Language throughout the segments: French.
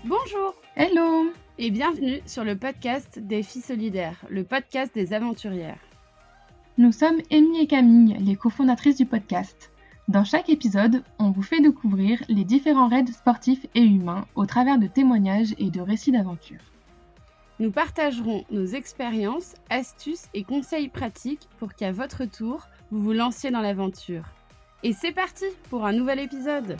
Bonjour Hello! et bienvenue sur le podcast des filles solidaires, le podcast des aventurières. Nous sommes Amy et Camille, les cofondatrices du podcast. Dans chaque épisode, on vous fait découvrir les différents raids sportifs et humains au travers de témoignages et de récits d'aventure. Nous partagerons nos expériences, astuces et conseils pratiques pour qu'à votre tour, vous vous lanciez dans l'aventure. Et c'est parti pour un nouvel épisode.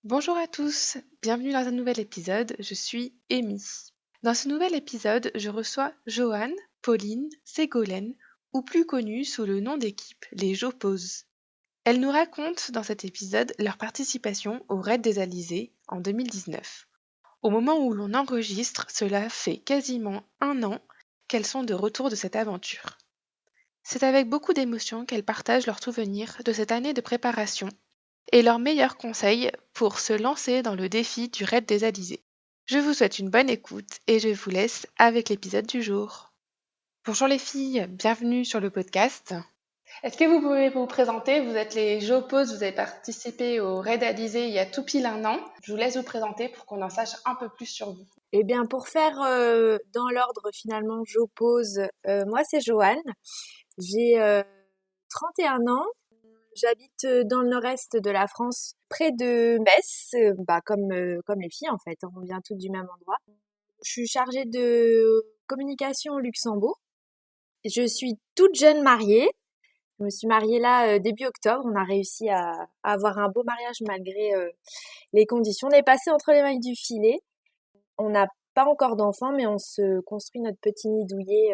Bonjour à tous, bienvenue dans un nouvel épisode, je suis Amy. Dans ce nouvel épisode, je reçois Joanne, Pauline, Ségolène, ou plus connues sous le nom d'équipe, les Joposes. Elles nous racontent dans cet épisode leur participation au Raid des Alizés en 2019. Au moment où l'on enregistre, cela fait quasiment 1 an qu'elles sont de retour de cette aventure. C'est avec beaucoup d'émotion qu'elles partagent leurs souvenirs de cette année de préparation et leurs meilleurs conseils pour se lancer dans le défi du Raid des Alizés. Je vous souhaite une bonne écoute et je vous laisse avec l'épisode du jour. Bonjour les filles, bienvenue sur le podcast. Est-ce que vous pouvez vous présenter? Vous êtes les Joposes, vous avez participé au Raid Alizé il y a tout pile 1 an. Je vous laisse vous présenter pour qu'on en sache un peu plus sur vous. Eh bien, pour faire dans l'ordre finalement, j'oppose. Moi, c'est Joanne. J'ai 31 ans. J'habite dans le nord-est de la France, près de Metz, comme les filles en fait. On vient toutes du même endroit. Je suis chargée de communication au Luxembourg. Je suis toute jeune mariée. Je me suis mariée là début octobre. On a réussi à avoir un beau mariage malgré les conditions. On est passé entre les mailles du filet. On n'a pas encore d'enfants, mais on se construit notre petit nid douillet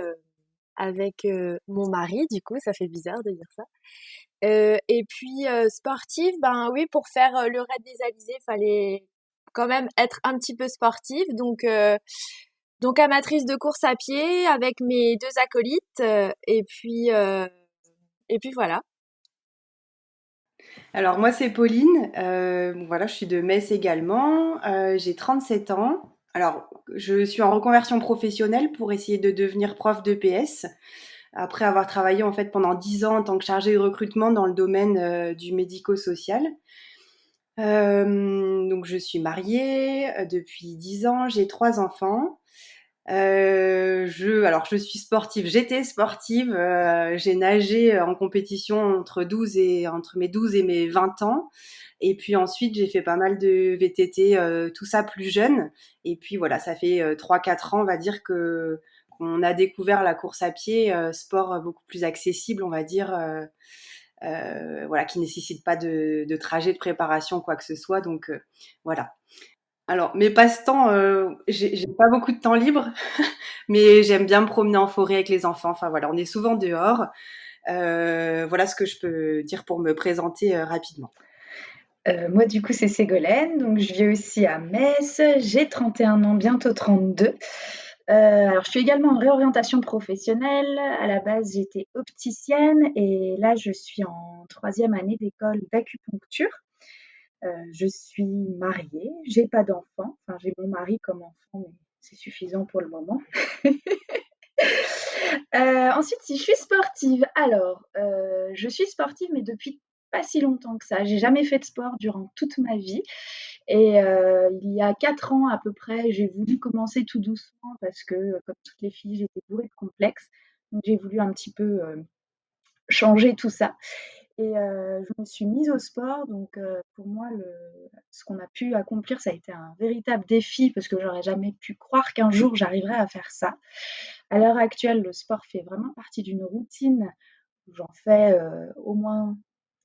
avec mon mari. Du coup, ça fait bizarre de dire ça. Et puis sportive, ben oui, pour faire le Raid des Alizés, fallait quand même être un petit peu sportive. Donc amatrice de course à pied avec mes 2 acolytes. Et puis voilà. Alors moi c'est Pauline, voilà, je suis de Metz également, j'ai 37 ans. Alors je suis en reconversion professionnelle pour essayer de devenir prof d'EPS, après avoir travaillé en fait pendant 10 ans en tant que chargée de recrutement dans le domaine du médico-social. Donc je suis mariée depuis 10 ans, j'ai 3 enfants. Je suis sportive, j'étais sportive, j'ai nagé en compétition entre mes 12 et mes 20 ans. Et puis ensuite, j'ai fait pas mal de VTT, tout ça plus jeune. Et puis voilà, ça fait 3-4 ans, on va dire, qu'on a découvert la course à pied, sport beaucoup plus accessible, on va dire, voilà, qui nécessite pas de trajet de préparation, quoi que ce soit. Donc voilà. Alors, mes passe-temps, j'ai pas beaucoup de temps libre, mais j'aime bien me promener en forêt avec les enfants. Enfin voilà, on est souvent dehors. Voilà ce que je peux dire pour me présenter rapidement. Moi, du coup, c'est Ségolène, donc je vis aussi à Metz. J'ai 31 ans, bientôt 32. Alors, je suis également en réorientation professionnelle. À la base, j'étais opticienne et là, je suis en 3e année d'école d'acupuncture. Je suis mariée, j'ai pas d'enfant. Enfin, j'ai mon mari comme enfant, mais c'est suffisant pour le moment. Ensuite, si je suis sportive, alors, je suis sportive, mais depuis pas si longtemps que ça. J'ai jamais fait de sport durant toute ma vie et il y a 4 ans à peu près, j'ai voulu commencer tout doucement parce que, comme toutes les filles, j'étais bourrée de complexes. Donc j'ai voulu un petit peu, changer tout ça et je me suis mise au sport. Donc pour moi, ce qu'on a pu accomplir, ça a été un véritable défi parce que j'aurais jamais pu croire qu'un jour j'arriverais à faire ça. À l'heure actuelle, le sport fait vraiment partie d'une routine où j'en fais au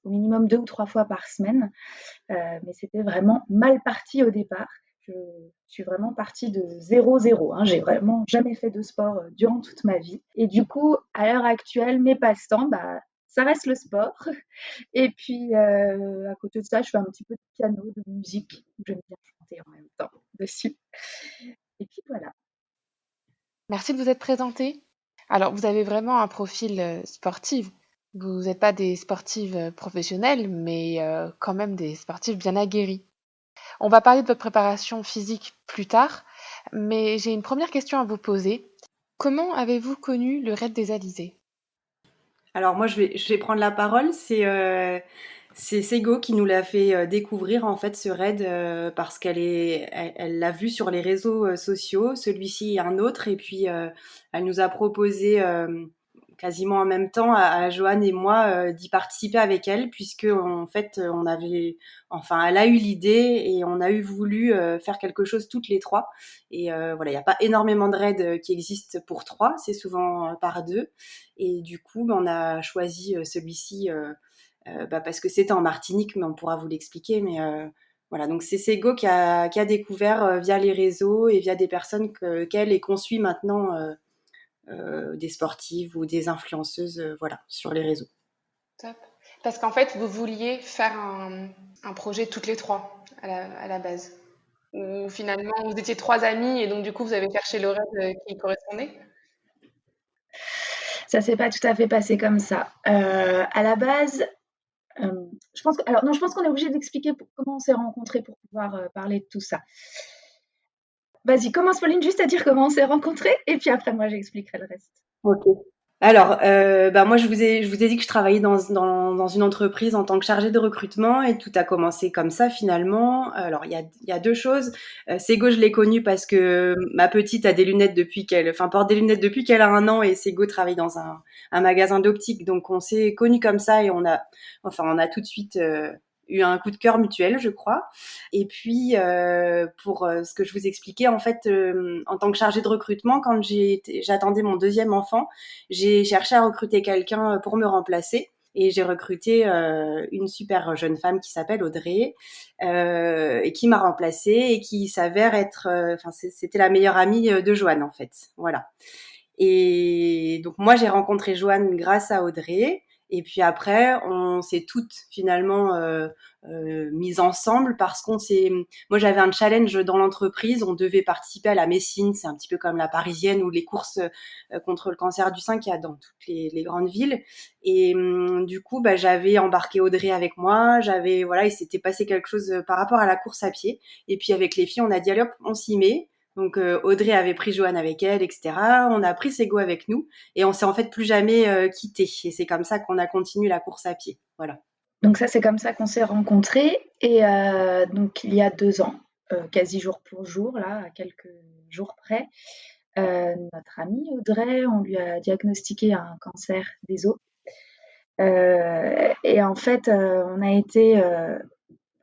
minimum 2 ou 3 fois par semaine. Mais c'était vraiment mal parti au départ. Je suis vraiment partie de 0-0. Hein. J'ai vraiment jamais fait de sport durant toute ma vie. Et du coup, à l'heure actuelle, mes passe-temps, ça reste le sport. Et puis, à côté de ça, je fais un petit peu de piano, de musique. J'aime bien chanter en même temps dessus. Et puis voilà. Merci de vous être présentée. Alors, vous avez vraiment un profil sportif. Vous n'êtes pas des sportives professionnelles, mais quand même des sportives bien aguerries. On va parler de votre préparation physique plus tard, mais j'ai une première question à vous poser. Comment avez-vous connu le Raid des Alizés? Alors moi, je vais prendre la parole. C'est Sego qui nous l'a fait découvrir en fait ce raid parce elle l'a vu sur les réseaux sociaux, celui-ci et un autre, et puis elle nous a proposé quasiment en même temps à Joanne et moi d'y participer avec elle, puisque en fait elle a eu l'idée et on a eu voulu faire quelque chose toutes les trois. Et voilà, il n'y a pas énormément de raids qui existent pour trois, c'est souvent par deux. Et du coup, on a choisi celui-ci. Parce que c'était en Martinique, mais on pourra vous l'expliquer. Mais voilà, donc c'est Sego qui a découvert via les réseaux et via des personnes qu'elle et qu'on suit maintenant, des sportives ou des influenceuses, voilà, sur les réseaux. Top. Parce qu'en fait, vous vouliez faire un projet toutes les trois à la base. Ou finalement, vous étiez trois amies et donc du coup, vous avez cherché le rêve qui correspondait. Ça s'est pas tout à fait passé comme ça. À la base, je pense qu'on est obligé d'expliquer comment on s'est rencontrés pour pouvoir parler de tout ça. Vas-y, commence Pauline juste à dire comment on s'est rencontrés et puis après moi j'expliquerai le reste. Ok. Alors, moi, je vous ai dit que je travaillais dans une entreprise en tant que chargée de recrutement et tout a commencé comme ça finalement. Alors, il y a deux choses. Sego, je l'ai connue parce que ma petite a des lunettes porte des lunettes depuis qu'elle a 1 an et Sego travaille dans un magasin d'optique. Donc, on s'est connus comme ça et on a tout de suite eu un coup de cœur mutuel, je crois. Et puis, pour ce que je vous expliquais, en fait, en tant que chargée de recrutement, quand j'attendais mon deuxième enfant, j'ai cherché à recruter quelqu'un pour me remplacer. Et j'ai recruté une super jeune femme qui s'appelle Audrey et qui m'a remplacée et qui s'avère être, c'était la meilleure amie de Joanne en fait. Voilà. Et donc moi j'ai rencontré Joanne grâce à Audrey. Et puis après, on s'est toutes finalement mises ensemble parce moi j'avais un challenge dans l'entreprise. On devait participer à la Messine, c'est un petit peu comme la Parisienne ou les courses contre le cancer du sein qu'il y a dans toutes les grandes villes. Et du coup, j'avais embarqué Audrey avec moi. Il s'était passé quelque chose par rapport à la course à pied. Et puis avec les filles, on a dit allez hop, on s'y met. Donc Audrey avait pris Joanne avec elle, etc. On a pris Sego avec nous et on s'est en fait plus jamais quitté. Et c'est comme ça qu'on a continué la course à pied. Voilà. Donc ça c'est comme ça qu'on s'est rencontrés et donc il y a 2 ans, quasi jour pour jour là, à quelques jours près, notre amie Audrey, on lui a diagnostiqué un cancer des os. Et en fait, on a été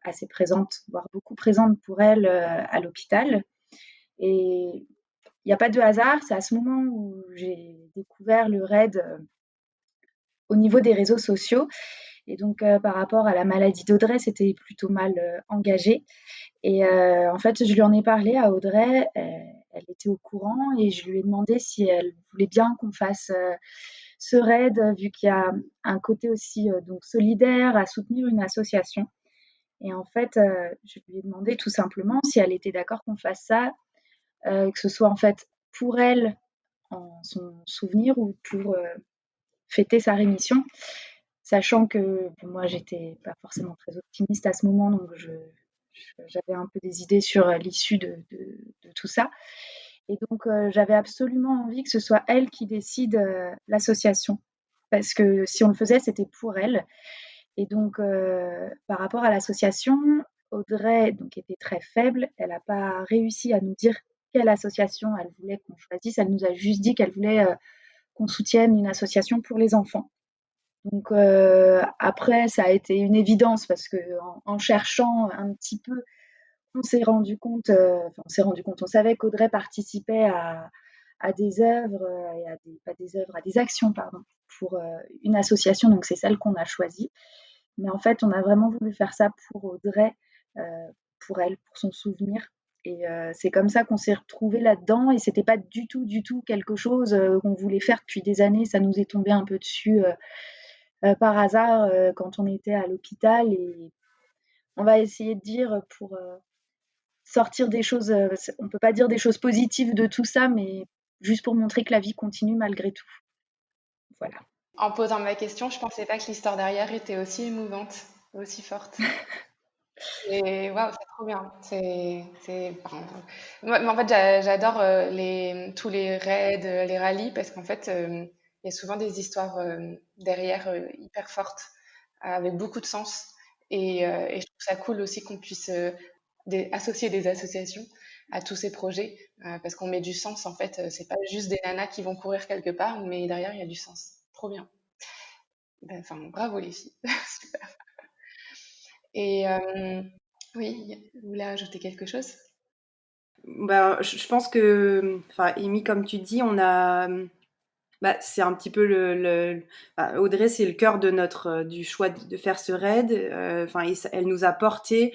assez présente, voire beaucoup présente pour elle à l'hôpital. Et il n'y a pas de hasard, c'est à ce moment où j'ai découvert le RAID au niveau des réseaux sociaux. Et donc, par rapport à la maladie d'Audrey, c'était plutôt mal engagé. Et en fait, je lui en ai parlé à Audrey, elle était au courant et je lui ai demandé si elle voulait bien qu'on fasse ce RAID, vu qu'il y a un côté aussi donc solidaire à soutenir une association. Et en fait, je lui ai demandé tout simplement si elle était d'accord qu'on fasse ça, que ce soit en fait pour elle en son souvenir ou pour fêter sa rémission, sachant que moi j'étais pas forcément très optimiste à ce moment, donc j'avais un peu des idées sur l'issue de tout ça. Et donc j'avais absolument envie que ce soit elle qui décide l'association, parce que si on le faisait, c'était pour elle. Et donc par rapport à l'association, Audrey donc était très faible, elle n'a pas réussi à nous dire quelle association elle voulait qu'on choisisse, elle nous a juste dit qu'elle voulait qu'on soutienne une association pour les enfants. Donc après, ça a été une évidence parce qu'en cherchant un petit peu, on s'est rendu compte, on savait qu'Audrey participait à des œuvres, à des actions, pardon, pour une association, donc c'est celle qu'on a choisie. Mais en fait, on a vraiment voulu faire ça pour Audrey, pour elle, pour son souvenir. Et c'est comme ça qu'on s'est retrouvés là-dedans. Et c'était pas du tout quelque chose qu'on voulait faire depuis des années. Ça nous est tombé un peu dessus par hasard quand on était à l'hôpital. Et on va essayer de dire pour sortir des choses. On peut pas dire des choses positives de tout ça, mais juste pour montrer que la vie continue malgré tout. Voilà. En posant ma question, je pensais pas que l'histoire derrière était aussi émouvante, aussi forte. Et waouh, c'est trop bien. Moi, en fait, j'adore tous les raids, les rallyes, parce qu'en fait, il y a souvent des histoires derrière hyper fortes, avec beaucoup de sens. Et je trouve ça cool aussi qu'on puisse associer des associations à tous ces projets, parce qu'on met du sens en fait. C'est pas juste des nanas qui vont courir quelque part, mais derrière il y a du sens. Trop bien. Enfin, bravo les filles. Super. Et oui, vous voulez ajouter quelque chose? Bah, je pense que, enfin, Amy, comme tu dis, on a, bah, c'est un petit peu bah, Audrey, c'est le cœur de du choix de faire ce raid. Enfin, elle nous a porté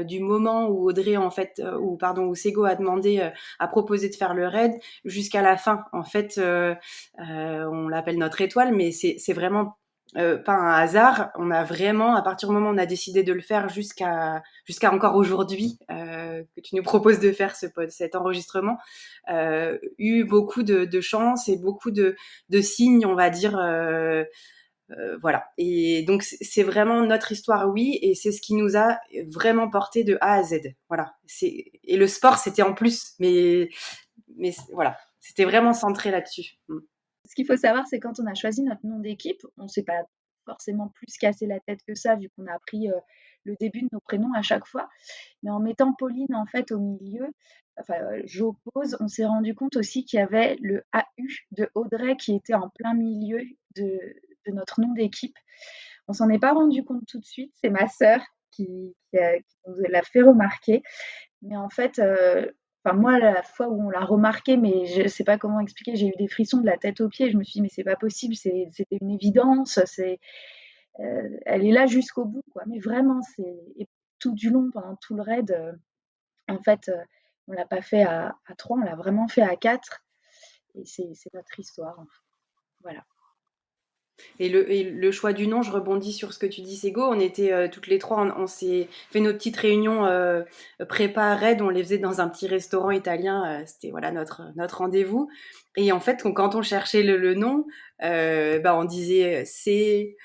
du moment où Audrey, en fait, où Sego a demandé, a proposé de faire le raid jusqu'à la fin. En fait, on l'appelle notre étoile, mais c'est vraiment pas un hasard. On a vraiment, à partir du moment où on a décidé de le faire jusqu'à encore aujourd'hui, que tu nous proposes de faire cet enregistrement, eu beaucoup de chance et beaucoup de signes, on va dire. Voilà. Et donc, c'est vraiment notre histoire, oui, et c'est ce qui nous a vraiment porté de A à Z. Voilà. Et le sport, c'était en plus, mais voilà. C'était vraiment centré là-dessus. Ce qu'il faut savoir, c'est quand on a choisi notre nom d'équipe, on ne s'est pas forcément plus cassé la tête que ça, vu qu'on a appris le début de nos prénoms à chaque fois. Mais en mettant Pauline en fait au milieu, enfin j'oppose, on s'est rendu compte aussi qu'il y avait le AU de Audrey qui était en plein milieu de notre nom d'équipe. On s'en est pas rendu compte tout de suite, c'est ma sœur qui nous l'a fait remarquer. Mais en fait, enfin moi, la fois où on l'a remarqué, mais je sais pas comment expliquer, j'ai eu des frissons de la tête aux pieds. Je me suis dit: «Mais c'est pas possible, c'était une évidence, elle est là jusqu'au bout, quoi». Mais vraiment, et tout du long, pendant tout le raid, en fait, on l'a pas fait à 3, on l'a vraiment fait à 4 et c'est notre histoire, voilà. Et le choix du nom, je rebondis sur ce que tu dis, Sego. On était toutes les trois, on s'est fait nos petites réunions prépa raid, on les faisait dans un petit restaurant italien. C'était voilà notre rendez-vous. Et en fait, quand on cherchait le nom, bah on disait c'est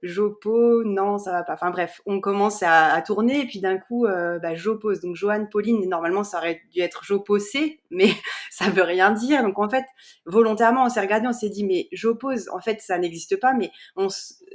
Jopo, non ça va pas. Enfin bref, on commence à tourner et puis d'un coup, bah, Jopose. Donc Joanne, Pauline, normalement ça aurait dû être Joposé, mais ça veut rien dire. Donc en fait, volontairement, on s'est regardé, on s'est dit, mais j'oppose. En fait, ça n'existe pas, mais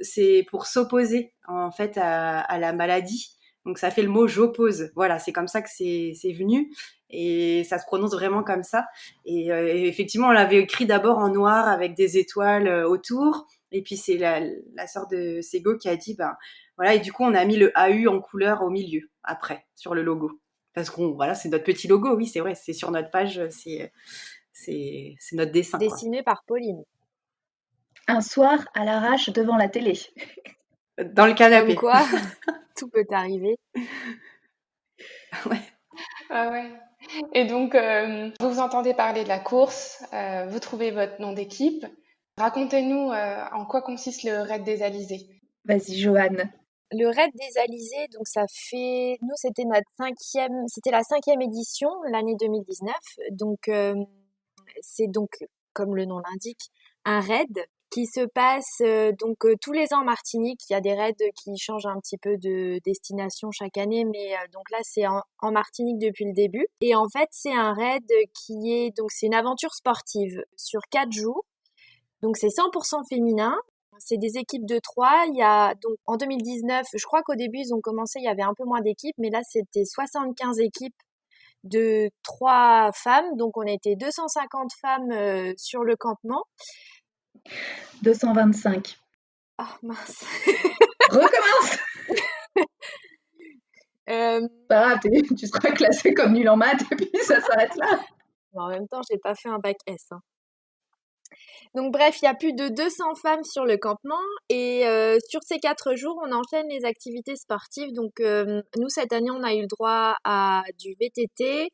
c'est pour s'opposer, en fait, à la maladie. Donc, ça fait le mot j'oppose. Voilà, c'est comme ça que c'est venu. Et ça se prononce vraiment comme ça. Et effectivement, on l'avait écrit d'abord en noir avec des étoiles autour. Et puis, c'est la sœur de Sego qui a dit, ben, voilà. Et du coup, on a mis le AU en couleur au milieu, après, sur le logo. Parce qu'on, voilà, c'est notre petit logo, oui, c'est vrai, c'est sur notre page, c'est notre dessin, quoi. Dessiné par Pauline. Un soir, à l'arrache, devant la télé. Dans le Comme canapé. quoi, tout peut arriver. Ouais. Ah ouais. Et donc, vous entendez parler de la course, vous trouvez votre nom d'équipe. Racontez-nous en quoi consiste le raid des Alizés. Vas-y, Joanne. Le raid des Alizés, donc ça fait, nous c'était c'était la 5e édition, l'année 2019. Donc c'est donc, comme le nom l'indique, un raid qui se passe tous les ans en Martinique. Il y a des raids qui changent un petit peu de destination chaque année, mais donc là c'est en Martinique depuis le début. Et en fait c'est un raid c'est une aventure sportive sur 4 jours. Donc c'est 100% féminin. C'est des équipes de 3. Il y a donc en 2019, je crois qu'au début ils ont commencé, il y avait un peu moins d'équipes, mais là c'était 75 équipes de 3 femmes. Donc on était 250 femmes sur le campement. 225. Ah mince. Recommence. Pas grave, tu seras classée comme nulle en maths et puis ça s'arrête là. En même temps, j'ai pas fait un bac S, hein. Donc bref, il y a plus de 200 femmes sur le campement et sur ces 4 jours, on enchaîne les activités sportives. Donc nous, cette année, on a eu le droit à du VTT,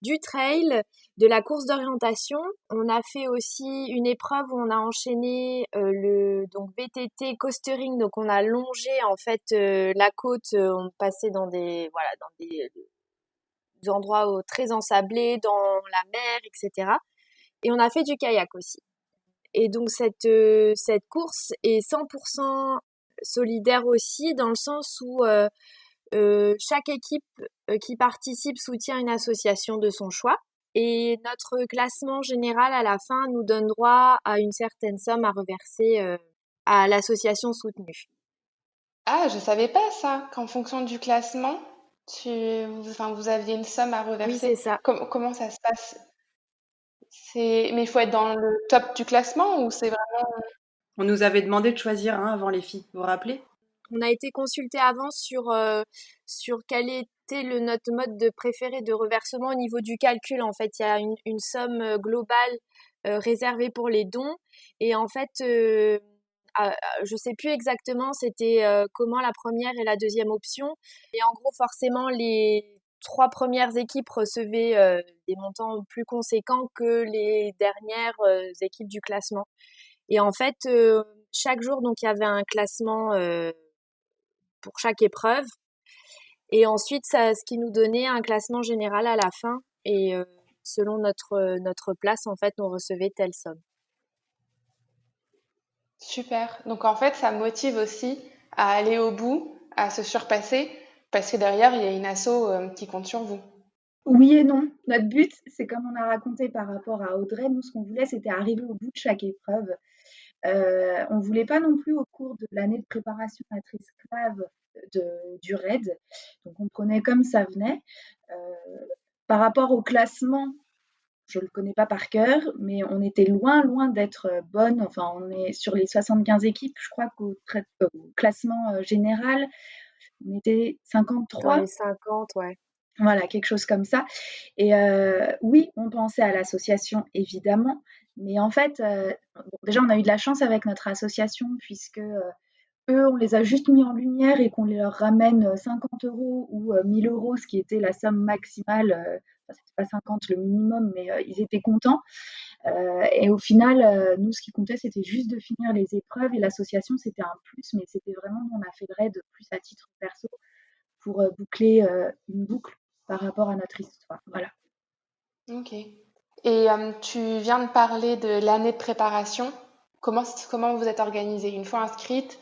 du trail, de la course d'orientation. On a fait aussi une épreuve où on a enchaîné le VTT coastering. Donc on a longé en fait la côte, on passait dans des endroits très ensablés, dans la mer, etc. Et on a fait du kayak aussi. Et donc cette course est 100% solidaire aussi, dans le sens où chaque équipe qui participe soutient une association de son choix. Et notre classement général à la fin nous donne droit à une certaine somme à reverser à l'association soutenue. Ah, je savais pas ça, qu'en fonction du classement, vous aviez une somme à Oui, c'est reverser. ça. Comment ça se passe? Mais il faut être dans le top du classement ou c'est vraiment... On nous avait demandé de choisir avant les filles, vous vous rappelez? On a été consulté avant sur quel était notre mode de préféré de reversement au niveau du calcul. En fait, il y a une somme globale réservée pour les dons. Et en fait, je sais plus exactement c'était comment la première et la deuxième option. Et en gros, forcément, les trois premières équipes recevaient des montants plus conséquents que les dernières équipes du classement. Et en fait, chaque jour, donc, il y avait un classement pour chaque épreuve. Et ensuite, ça, ce qui nous donnait un classement général à la fin. Et selon notre place, en fait, on recevait telle somme. Super. Donc en fait, ça motive aussi à aller au bout, à se surpasser, parce que derrière, il y a une asso qui compte sur vous. Oui et non. Notre but, c'est comme on a raconté par rapport à Audrey, nous, ce qu'on voulait, c'était arriver au bout de chaque épreuve. On voulait pas non plus, au cours de l'année de préparation à être esclave du RAID, donc on prenait comme ça venait. Par rapport au classement, je le connais pas par cœur, mais on était loin, loin d'être bonne. Enfin, on est sur les 75 équipes, je crois qu'au classement général, on était Dans 53. les 50, ouais. Voilà, quelque chose comme ça. Et oui, on pensait à l'association, évidemment, mais en fait, bon, déjà, on a eu de la chance avec notre association puisque, eux, on les a juste mis en lumière et qu'on leur ramène 50 € ou 1 000 €, ce qui était la somme maximale, enfin, c'était pas 50 le minimum, mais ils étaient contents. Et au final, nous, ce qui comptait, c'était juste de finir les épreuves et l'association, c'était un plus, mais c'était vraiment, nous, on a fait le raid plus à titre perso pour boucler une boucle par rapport à notre histoire. Voilà. Ok. Et tu viens de parler de l'année de préparation. Comment vous êtes organisé? Une fois inscrite,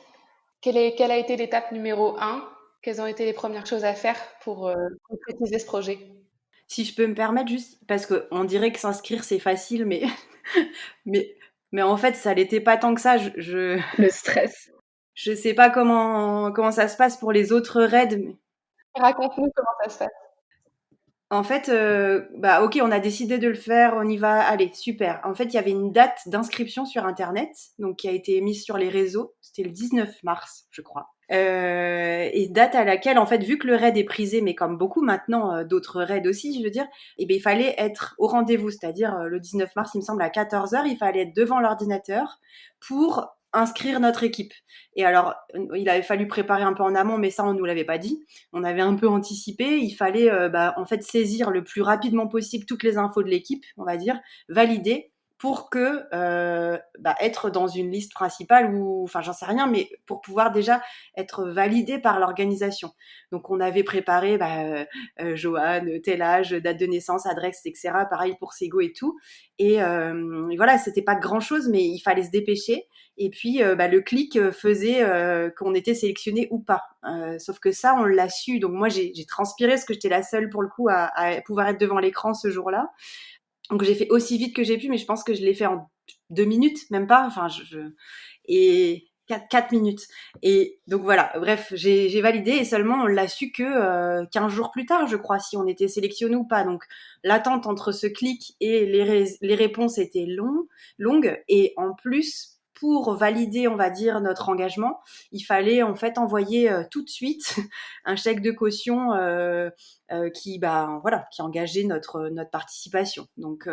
quelle a été l'étape numéro un? Quelles ont été les premières choses à faire pour concrétiser ce projet? Si je peux me permettre juste, parce qu'on dirait que s'inscrire c'est facile, mais, mais, mais en fait ça l'était pas tant que ça. Le stress. Je sais pas comment ça se passe pour les autres raids, mais Raconte-nous comment ça se passe. en fait, bah ok, on a décidé de le faire, on y va, allez, super. En fait, il y avait une date d'inscription sur Internet, donc qui a été mise sur les réseaux, c'était le 19 mars, je crois. Et date à laquelle, en fait, vu que le raid est prisé, mais comme beaucoup maintenant, d'autres raids aussi, je veux dire, eh ben, il fallait être au rendez-vous, c'est-à-dire le 19 mars, il me semble, à 14h, il fallait être devant l'ordinateur pour inscrire notre équipe. Et alors, il avait fallu préparer un peu en amont, mais ça, on nous l'avait pas dit. On avait un peu anticipé. Il fallait, en fait, saisir le plus rapidement possible toutes les infos de l'équipe, on va dire, valider pour que être dans une liste principale ou, enfin, j'en sais rien, mais pour pouvoir déjà être validé par l'organisation. Donc, on avait préparé Johan, tel âge, date de naissance, adresse, etc. Pareil pour Sego et tout. Et voilà, c'était pas grand-chose, mais il fallait se dépêcher. Et puis, le clic faisait qu'on était sélectionné ou pas. Sauf que ça, on l'a su. Donc, moi, j'ai transpiré parce que j'étais la seule, pour le coup, à pouvoir être devant l'écran ce jour-là. Donc, j'ai fait aussi vite que j'ai pu, mais je pense que je l'ai fait en 2 minutes, même pas. Enfin, et 4 minutes. Et donc, voilà. Bref, j'ai validé et seulement, on l'a su que 15 jours plus tard, je crois, si on était sélectionné ou pas. Donc, l'attente entre ce clic et les réponses était longue. Et en plus, pour valider, on va dire, notre engagement, il fallait en fait envoyer tout de suite un chèque de caution qui engageait notre participation. Donc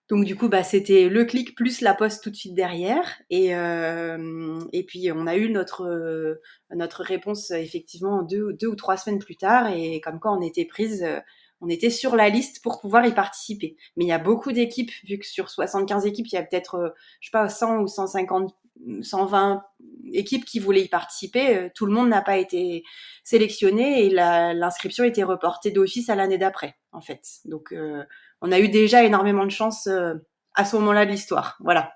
du coup, c'était le clic plus la poste tout de suite derrière. Et puis, on a eu notre réponse effectivement 2 ou 3 semaines plus tard. Et comme quoi, on était prise, on était sur la liste pour pouvoir y participer. Mais il y a beaucoup d'équipes, vu que sur 75 équipes, il y a peut-être, je sais pas, 100 ou 150, 120 équipes qui voulaient y participer. Tout le monde n'a pas été sélectionné et l'inscription a été reportée d'office à l'année d'après, en fait. Donc, on a eu déjà énormément de chance à ce moment-là de l'histoire. Voilà.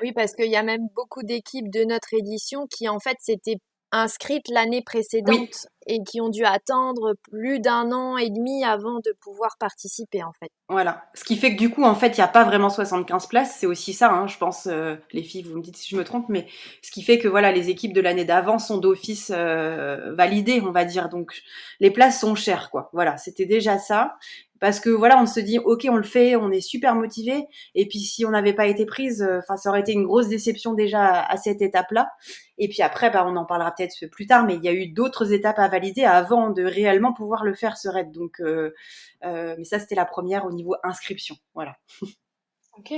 Oui, parce qu'il y a même beaucoup d'équipes de notre édition qui, en fait, s'étaient inscrites l'année Oui, précédente et qui ont dû attendre plus d'1 an et demi avant de pouvoir participer, en fait. Voilà. Ce qui fait que du coup, en fait, il n'y a pas vraiment 75 places. C'est aussi ça, hein, je pense, les filles, vous me dites si je me trompe, mais ce qui fait que voilà, les équipes de l'année d'avant sont d'office validées, on va dire. Donc, les places sont chères, quoi. Voilà, c'était déjà ça. Parce que voilà, on se dit, ok, on le fait, on est super motivé. Et puis, si on n'avait pas été prise, ça aurait été une grosse déception déjà à cette étape-là. Et puis après, bah, on en parlera peut-être plus tard, mais il y a eu d'autres étapes à valider avant de réellement pouvoir le faire, ce raid. Donc, mais ça, c'était la première au niveau inscription. Voilà. Ok.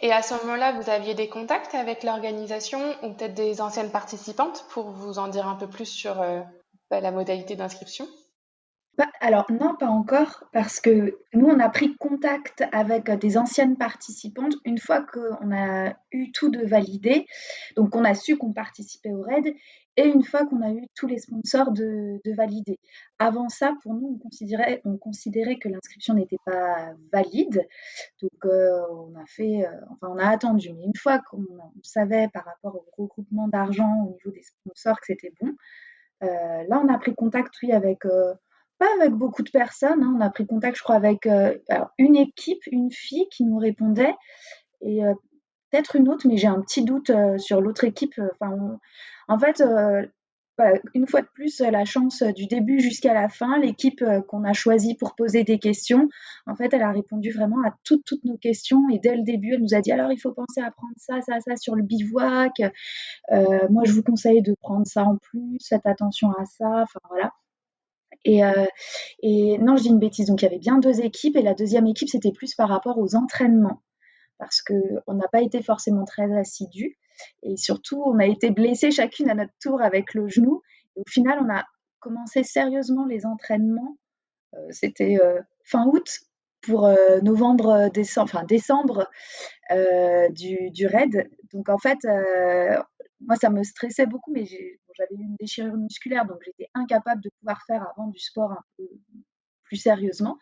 Et à ce moment-là, vous aviez des contacts avec l'organisation ou peut-être des anciennes participantes pour vous en dire un peu plus sur la modalité d'inscription? Alors non, pas encore, parce que nous, on a pris contact avec des anciennes participantes une fois qu'on a eu tout de validé. Donc, on a su qu'on participait au raid et une fois qu'on a eu tous les sponsors de validés. Avant ça, pour nous, on considérait que l'inscription n'était pas valide. Donc, on a attendu. Mais une fois qu'on savait par rapport au regroupement d'argent au niveau des sponsors que c'était bon, là, on a pris contact, oui, avec pas avec beaucoup de personnes, hein. On a pris contact, je crois, avec alors une équipe, une fille qui nous répondait et peut-être une autre, mais j'ai un petit doute sur l'autre équipe. En fait, voilà, une fois de plus, la chance du début jusqu'à la fin. L'équipe qu'on a choisie pour poser des questions, en fait, elle a répondu vraiment à toutes nos questions. Et dès le début, elle nous a dit alors, il faut penser à prendre ça, ça, ça sur le bivouac. Moi, je vous conseille de prendre ça en plus. Faites attention à ça. Enfin, voilà. Et, non, je dis une bêtise. Donc, il y avait bien 2 équipes et la deuxième équipe, c'était plus par rapport aux entraînements parce qu'on n'a pas été forcément très assidus et surtout, on a été blessées chacune à notre tour avec le genou. Et au final, on a commencé sérieusement les entraînements. C'était fin août pour décembre du raid. Donc, en fait, moi, ça me stressait beaucoup, mais j'avais eu une déchirure musculaire, donc j'étais incapable de pouvoir faire avant du sport un peu plus sérieusement.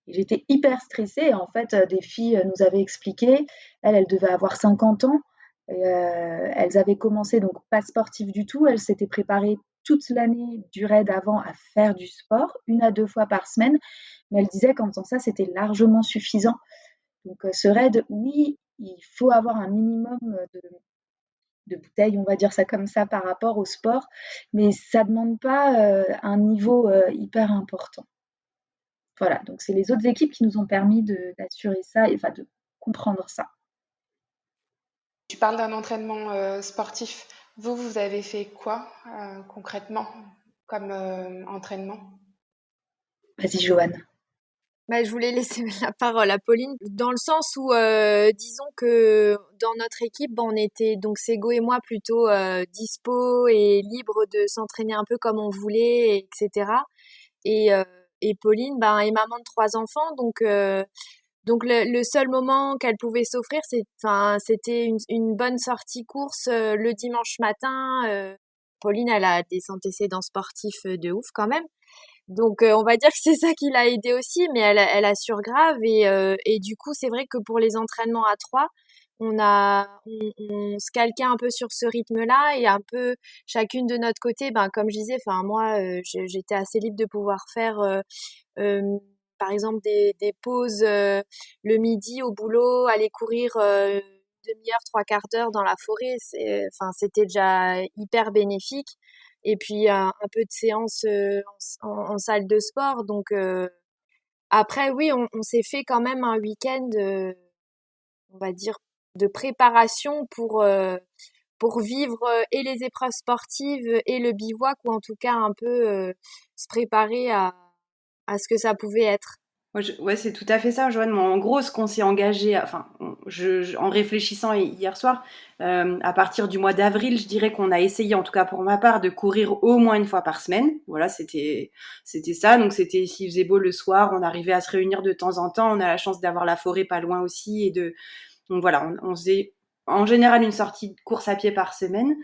Et j'étais hyper stressée. Et en fait, des filles nous avaient expliqué, elles devaient avoir 50 ans. Et, elles avaient commencé, donc pas sportives du tout. Elles s'étaient préparées toute l'année du raid avant à faire du sport, 1 à 2 fois par semaine. Mais elles disaient qu'en faisant ça, c'était largement suffisant. Donc, ce raid, oui, il faut avoir un minimum de bouteilles, on va dire ça comme ça, par rapport au sport, mais ça ne demande pas un niveau hyper important. Voilà, donc c'est les autres équipes qui nous ont permis d'assurer ça, enfin de comprendre ça. Tu parles d'un entraînement sportif. Vous avez fait quoi concrètement comme entraînement? Vas-y, Joanne. Bah, je voulais laisser la parole à Pauline, dans le sens où, disons que dans notre équipe, on était, donc Sego et moi, plutôt dispo et libre de s'entraîner un peu comme on voulait, etc. Et, et Pauline est maman de 3 enfants, donc le seul moment qu'elle pouvait s'offrir, c'était une bonne sortie course le dimanche matin. Pauline, elle a des antécédents sportifs de ouf quand même. Donc, on va dire que c'est ça qui l'a aidée aussi, mais elle assure grave. Et du coup, c'est vrai que pour les entraînements à 3, on se calquait un peu sur ce rythme-là et un peu chacune de notre côté. Comme je disais, moi, j'étais assez libre de pouvoir faire, par exemple, des pauses le midi au boulot, aller courir une demi-heure, 3/4 d'heure dans la forêt. C'était déjà hyper bénéfique. Et puis un peu de séance en salle de sport. Donc après, oui, on s'est fait quand même un week-end, on va dire, de préparation pour vivre et les épreuves sportives et le bivouac, ou en tout cas un peu se préparer à ce que ça pouvait être. Ouais, c'est tout à fait ça, Joanne. En gros, ce qu'on s'est engagé, en réfléchissant hier soir, à partir du mois d'avril, je dirais qu'on a essayé, en tout cas pour ma part, de courir au moins 1 fois par semaine. Voilà, c'était ça. Donc c'était, s'il faisait beau le soir, on arrivait à se réunir de temps en temps. On a la chance d'avoir la forêt pas loin aussi, donc voilà, on faisait en général une sortie de course à pied par semaine.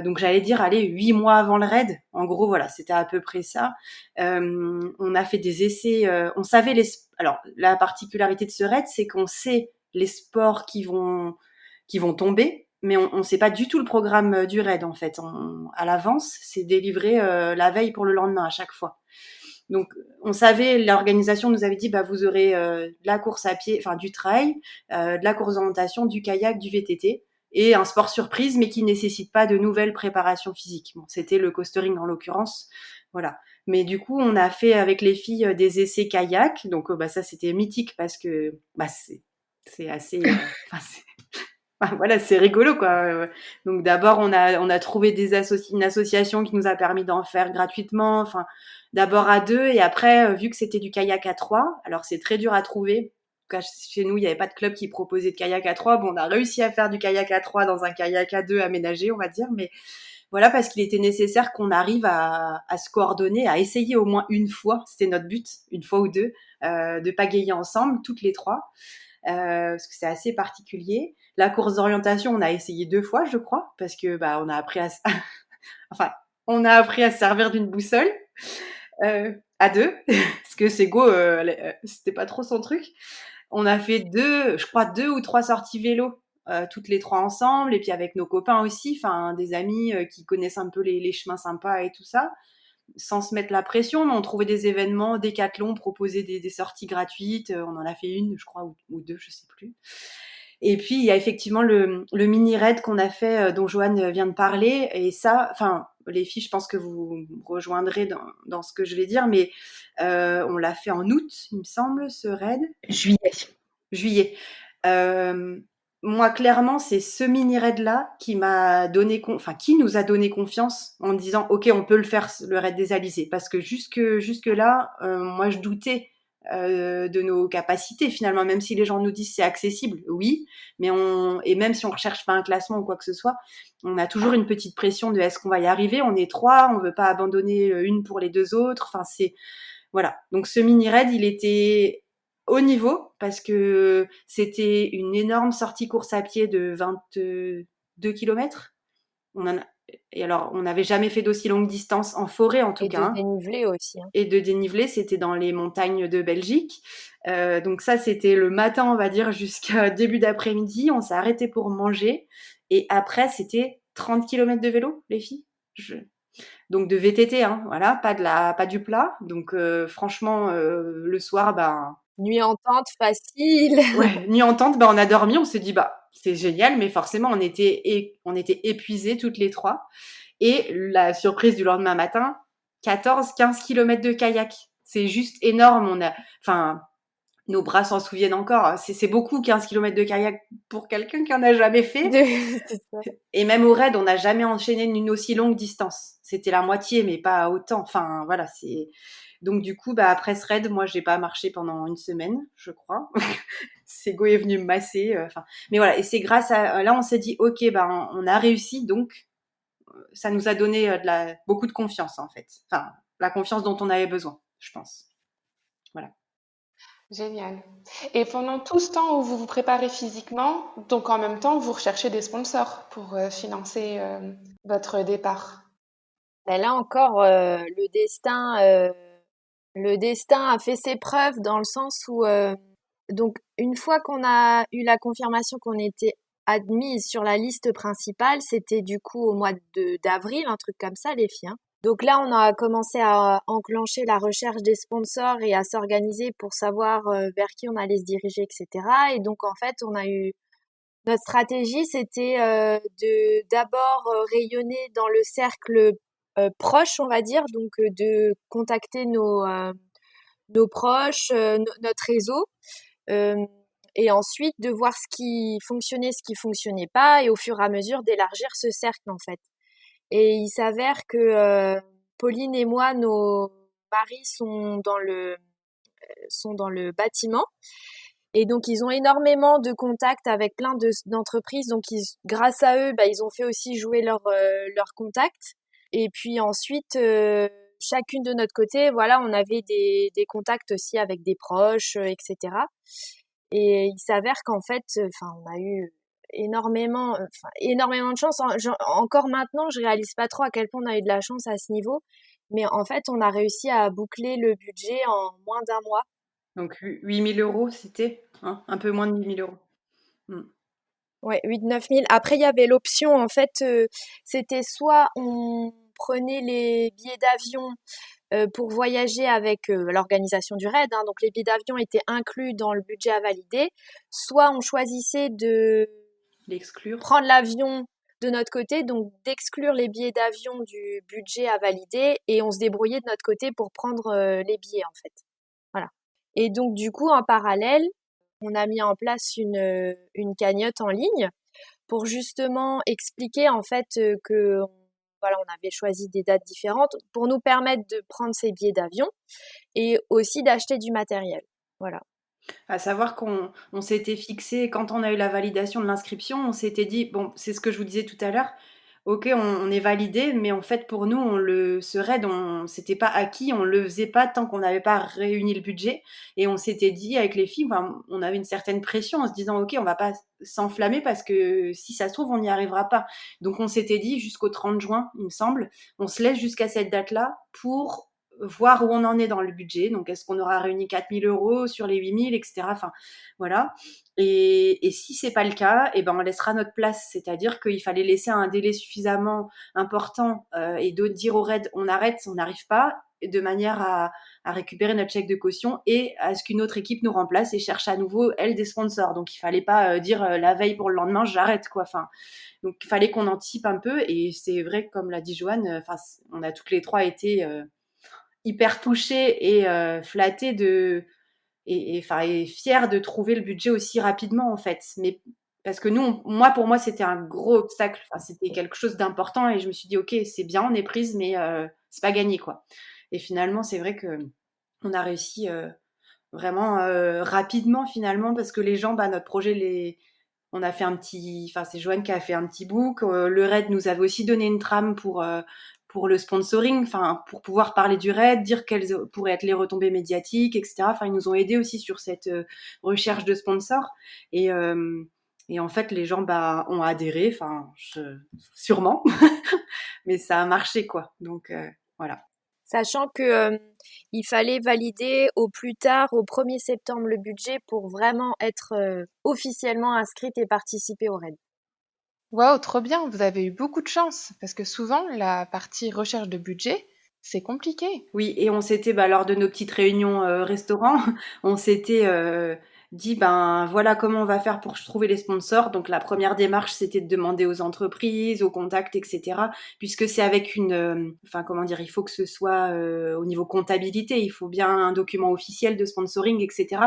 Donc j'allais dire, allez, 8 mois avant le raid. En gros, voilà, c'était à peu près ça. On a fait des essais. On savait Alors, la particularité de ce raid, c'est qu'on sait les sports qui vont tomber, mais on sait pas du tout le programme du raid en fait. À l'avance, c'est délivré la veille pour le lendemain à chaque fois. Donc, on savait, l'organisation nous avait dit, bah, vous aurez de la course à pied, enfin du trail, de la course d'orientation, du kayak, du VTT, et un sport surprise, mais qui nécessite pas de nouvelles préparations physiques. Bon, c'était le coastering en l'occurrence, voilà. Mais du coup, on a fait avec les filles des essais kayak, donc bah ça c'était mythique parce que bah c'est assez, voilà, c'est rigolo quoi. Donc d'abord on a trouvé une association qui nous a permis d'en faire gratuitement. Enfin, d'abord à 2 et après vu que c'était du kayak à 3, alors c'est très dur à trouver. En tout cas, chez nous, il n'y avait pas de club qui proposait de kayak à 3. Bon, on a réussi à faire du kayak à 3 dans un kayak à 2 aménagé, on va dire, mais voilà, parce qu'il était nécessaire qu'on arrive à se coordonner, à essayer au moins une fois, c'était notre but, une fois ou deux, de pagayer ensemble, toutes les trois. Parce que c'est assez particulier. La course d'orientation, on a essayé 2 fois, je crois, parce que bah on a appris à enfin, on a appris à se servir d'une boussole à 2 parce que Sego, c'était pas trop son truc. On a fait 2, je crois 2 ou 3 sorties vélo, toutes les 3 ensemble et puis avec nos copains aussi, enfin des amis qui connaissent un peu les chemins sympas et tout ça, sans se mettre la pression, mais on trouvait des événements, Décathlon proposait des sorties gratuites, on en a fait une, je crois, ou 2, je sais plus. Et puis il y a effectivement le mini raid qu'on a fait, dont Joanne vient de parler, et ça, enfin les filles, je pense que vous me rejoindrez dans ce que je vais dire, mais on l'a fait en août, il me semble, ce raid. Juillet. Moi, clairement, c'est ce mini raid-là qui qui nous a donné confiance en disant, OK, on peut le faire, le raid des Alizés. Parce que jusque-là, moi, je doutais de nos capacités, finalement, même si les gens nous disent c'est accessible, oui, et même si on recherche pas un classement ou quoi que ce soit, on a toujours une petite pression de est-ce qu'on va y arriver? On est 3, on veut pas abandonner une pour les 2 autres. Enfin, voilà. Donc, ce mini raid, il était haut niveau parce que c'était une énorme sortie course à pied de 22 kilomètres. Et alors, on n'avait jamais fait d'aussi longue distance en forêt, en tout Et cas. de dénivelé aussi. Et de dénivelé, c'était dans les montagnes de Belgique. Donc ça, c'était le matin, on va dire, jusqu'à début d'après-midi. On s'est arrêté pour manger. Et après, c'était 30 kilomètres de vélo, les filles. Donc de VTT, hein, voilà, pas du plat. Donc franchement, le soir, Nuit en tente facile. ouais, nuit en tente, on a dormi, on s'est dit c'est génial, mais forcément on était épuisées toutes les 3. Et la surprise du lendemain matin, 14-15 kilomètres de kayak. C'est juste énorme. Enfin, nos bras s'en souviennent encore. C'est beaucoup 15 kilomètres de kayak pour quelqu'un qui en a jamais fait. C'est ça. Et même au raid, on n'a jamais enchaîné une aussi longue distance. C'était la moitié, mais pas autant. Enfin, voilà, donc du coup, après ce raid, moi, j'ai pas marché pendant une semaine, je crois. Sego est venu me masser. Mais voilà, et c'est grâce à là, on s'est dit, ok, on a réussi, donc ça nous a donné beaucoup de confiance en fait. Enfin, la confiance dont on avait besoin, je pense. Voilà. Génial. Et pendant tout ce temps où vous vous préparez physiquement, donc en même temps, vous recherchez des sponsors pour financer votre départ. Ben là encore, le destin a fait ses preuves dans le sens où, donc, une fois qu'on a eu la confirmation qu'on était admise sur la liste principale, c'était du coup au mois d'avril, un truc comme ça, les filles, hein. Donc là, on a commencé à enclencher la recherche des sponsors et à s'organiser pour savoir vers qui on allait se diriger, etc. Et donc, en fait, notre stratégie, c'était de d'abord rayonner dans le cercle proche, on va dire, donc de contacter nos proches, notre réseau, et ensuite de voir ce qui fonctionnait pas, et au fur et à mesure d'élargir ce cercle en fait. Et il s'avère que Pauline et moi, nos maris sont dans le bâtiment. Et donc, ils ont énormément de contacts avec plein d'entreprises. Donc, grâce à eux, ils ont fait aussi jouer leur contacts. Et puis ensuite, chacune de notre côté, voilà, on avait des contacts aussi avec des proches, etc. Et il s'avère qu'en fait, on a eu énormément de chance. Encore maintenant, je réalise pas trop à quel point on a eu de la chance à ce niveau. Mais en fait, on a réussi à boucler le budget en moins d'un mois. Donc 8 000 €, c'était un peu moins de 8 000 €. Ouais, 8-9 000. Après, il y avait l'option, en fait, c'était soit on prenait les billets d'avion pour voyager avec l'organisation du raid, hein, donc les billets d'avion étaient inclus dans le budget à valider, soit on choisissait de L'exclure. prendre l'avion de notre côté, donc d'exclure les billets d'avion du budget à valider et on se débrouillait de notre côté pour prendre les billets en fait. Voilà. Et donc du coup, en parallèle, on a mis en place une cagnotte en ligne pour justement expliquer en fait que voilà, on avait choisi des dates différentes pour nous permettre de prendre ces billets d'avion et aussi d'acheter du matériel. Voilà. À savoir qu'on s'était fixé, quand on a eu la validation de l'inscription, on s'était dit, bon, c'est ce que je vous disais tout à l'heure, ok, on est validé, mais en fait, pour nous, ce raid, c'était pas acquis, on le faisait pas tant qu'on n'avait pas réuni le budget. Et on s'était dit, avec les filles, ben, on avait une certaine pression en se disant, ok, on va pas s'enflammer parce que si ça se trouve, on n'y arrivera pas. Donc, on s'était dit, jusqu'au 30 juin, il me semble, on se laisse jusqu'à cette date-là pour voir où on en est dans le budget. Donc, est-ce qu'on aura réuni 4 000 euros sur les 8 000, etc. Enfin, voilà. Et si c'est pas le cas, eh ben on laissera notre place. C'est-à-dire qu'il fallait laisser un délai suffisamment important et de dire au RAID on arrête, on n'arrive pas, de manière à récupérer notre chèque de caution et à ce qu'une autre équipe nous remplace et cherche à nouveau elle des sponsors. Donc il fallait pas dire la veille pour le lendemain j'arrête quoi. Enfin, donc il fallait qu'on anticipe un peu et c'est vrai comme l'a dit Joanne, on a toutes les trois été hyper touchées et flattées et fière de trouver le budget aussi rapidement en fait. Mais parce que pour moi, c'était un gros obstacle. Enfin, c'était quelque chose d'important et je me suis dit, ok, c'est bien, on est prise, mais c'est pas gagné quoi. Et finalement, c'est vrai que on a réussi vraiment rapidement finalement parce que les gens, notre projet, on a fait c'est Joanne qui a fait un petit book. Le RAID nous avait aussi donné une trame pour le sponsoring, pour pouvoir parler du RAID, dire quelles pourraient être les retombées médiatiques, etc. Enfin, ils nous ont aidés aussi sur cette recherche de sponsors. Et, euh, et en fait, les gens ont adhéré, sûrement, mais ça a marché, quoi. Donc, voilà. Sachant que il fallait valider au plus tard au 1er septembre le budget pour vraiment être officiellement inscrite et participer au RAID. Waouh, trop bien, vous avez eu beaucoup de chance, parce que souvent, la partie recherche de budget, c'est compliqué. Oui, et on s'était, lors de nos petites réunions restaurants, on s'était dit, voilà comment on va faire pour trouver les sponsors. Donc la première démarche, c'était de demander aux entreprises, aux contacts, etc. Puisque c'est avec comment dire, il faut que ce soit au niveau comptabilité, il faut bien un document officiel de sponsoring, etc.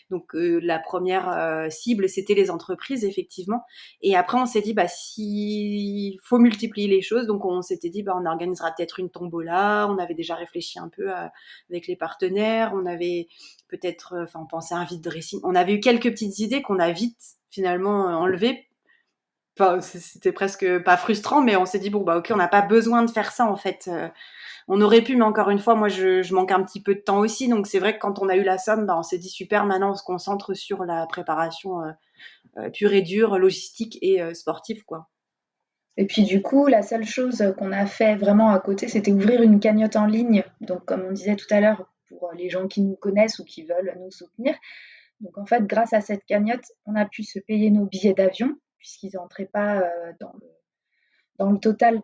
Donc la première cible, c'était les entreprises, effectivement. Et après, on s'est dit, s'il faut multiplier les choses, donc on s'était dit, on organisera peut-être une tombola. On avait déjà réfléchi un peu avec les partenaires. On avait peut-être, on pensait à un vide dressing. On avait eu quelques petites idées qu'on a vite finalement enlevées. Enfin, c'était presque pas frustrant, mais on s'est dit, ok, on n'a pas besoin de faire ça en fait. On aurait pu, mais encore une fois, moi, je manque un petit peu de temps aussi. Donc, c'est vrai que quand on a eu la somme, on s'est dit, super, maintenant, on se concentre sur la préparation pure et dure, logistique et sportive, quoi. Et puis du coup, la seule chose qu'on a fait vraiment à côté, c'était ouvrir une cagnotte en ligne. Donc comme on disait tout à l'heure, pour les gens qui nous connaissent ou qui veulent nous soutenir. Donc en fait, grâce à cette cagnotte, on a pu se payer nos billets d'avion, puisqu'ils n'entraient pas dans le total,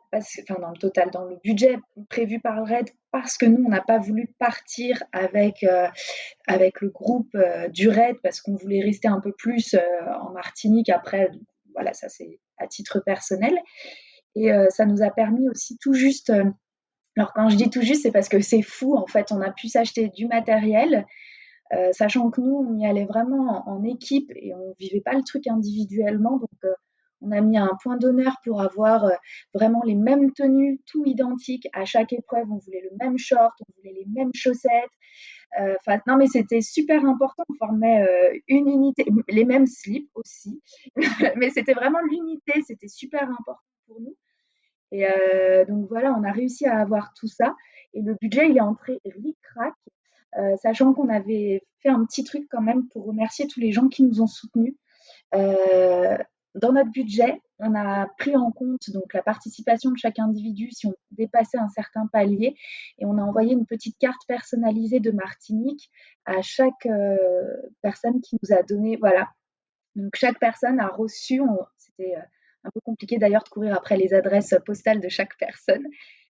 dans le budget prévu par le RAID, parce que nous, on n'a pas voulu partir avec le groupe du RAID, parce qu'on voulait rester un peu plus en Martinique après. Donc, voilà, ça c'est à titre personnel. Et ça nous a permis aussi tout juste, alors quand je dis tout juste, c'est parce que c'est fou, en fait, on a pu s'acheter du matériel, sachant que nous, on y allait vraiment en équipe et on vivait pas le truc individuellement. Donc, on a mis un point d'honneur pour avoir vraiment les mêmes tenues, tout identique à chaque épreuve. On voulait le même short, on voulait les mêmes chaussettes. Non, mais c'était super important. On formait une unité, les mêmes slips aussi. Mais c'était vraiment l'unité, c'était super important pour nous. Et donc voilà, on a réussi à avoir tout ça. Et le budget, il est entré ric-rac, sachant qu'on avait fait un petit truc quand même pour remercier tous les gens qui nous ont soutenus. Dans notre budget, on a pris en compte donc la participation de chaque individu si on dépassait un certain palier et on a envoyé une petite carte personnalisée de Martinique à chaque personne qui nous a donné. Voilà. Donc chaque personne a reçu, c'était un peu compliqué d'ailleurs de courir après les adresses postales de chaque personne.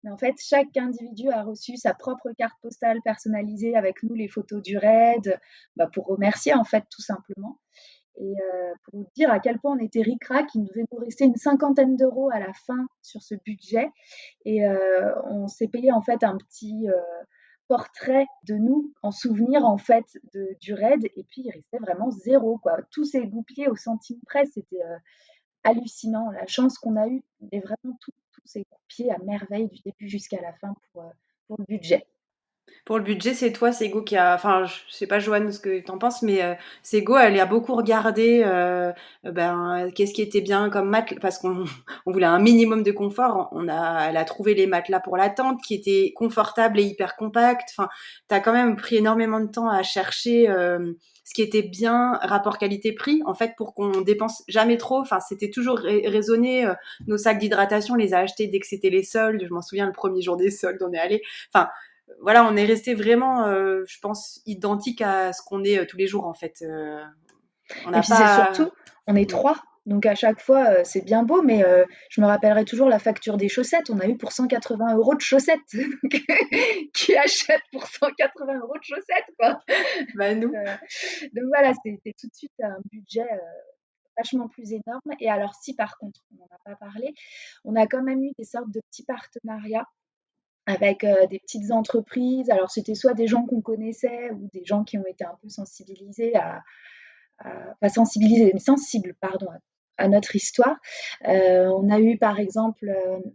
Mais en fait, chaque individu a reçu sa propre carte postale personnalisée avec nous, les photos du raid, pour remercier en fait tout simplement. Et pour vous dire à quel point on était ric-rac, il devait nous rester une cinquantaine d'euros à la fin sur ce budget. Et on s'est payé en fait un petit portrait de nous en souvenir en fait du raid. Et puis il restait vraiment zéro, quoi. Tout s'est goupillé au centime près. C'était hallucinant. La chance qu'on a eue, et vraiment tout s'est goupillé à merveille du début jusqu'à la fin pour le budget. Pour le budget, c'est toi, Sego, qui a. Enfin, je sais pas, Joanne, ce que t'en penses, mais Sego, elle a beaucoup regardé qu'est-ce qui était bien comme matelas, parce qu'on on voulait un minimum de confort. Elle a trouvé les matelas pour la tente qui étaient confortables et hyper compacts. Enfin, t'as quand même pris énormément de temps à chercher ce qui était bien, rapport qualité-prix, en fait, pour qu'on dépense jamais trop. Enfin, c'était toujours raisonné. Nos sacs d'hydratation, on les a achetés dès que c'était les soldes. Je m'en souviens, le premier jour des soldes, on est allé. Enfin, voilà, on est resté vraiment, je pense, identique à ce qu'on est tous les jours, en fait. On Et n'a puis c'est pas. surtout, on est 3, donc à chaque fois, c'est bien beau, mais je me rappellerai toujours la facture des chaussettes. On a eu pour 180 € de chaussettes. Qui achète pour 180 € de chaussettes, quoi? Bah, nous. Donc voilà, c'était tout de suite un budget vachement plus énorme. Et alors, si par contre, on n'en a pas parlé, on a quand même eu des sortes de petits partenariats avec des petites entreprises. Alors, c'était soit des gens qu'on connaissait ou des gens qui ont été un peu sensibilisés pas sensibilisés, mais sensibles, pardon, à notre histoire. On a eu par exemple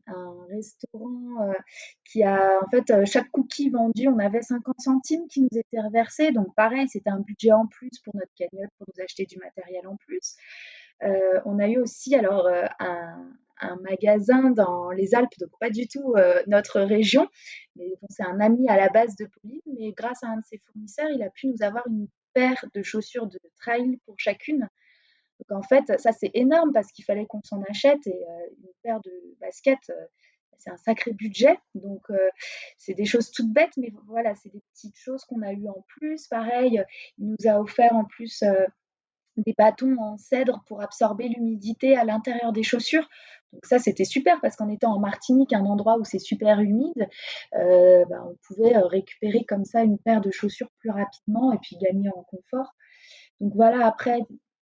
un restaurant qui a, en fait, chaque cookie vendu, on avait 50 centimes qui nous étaient reversés. Donc pareil, c'était un budget en plus pour notre cagnotte, pour nous acheter du matériel en plus. On a eu aussi alors un magasin dans les Alpes, donc pas du tout notre région, mais bon, c'est un ami à la base de Pauline, mais grâce à un de ses fournisseurs, il a pu nous avoir une paire de chaussures de trail pour chacune. Donc en fait, ça c'est énorme parce qu'il fallait qu'on s'en achète et une paire de baskets, c'est un sacré budget. Donc c'est des choses toutes bêtes, mais voilà, c'est des petites choses qu'on a eues en plus. Pareil, il nous a offert en plus des bâtons en cèdre pour absorber l'humidité à l'intérieur des chaussures. Donc ça, c'était super parce qu'en étant en Martinique, un endroit où c'est super humide, on pouvait récupérer comme ça une paire de chaussures plus rapidement et puis gagner en confort. Donc voilà, après,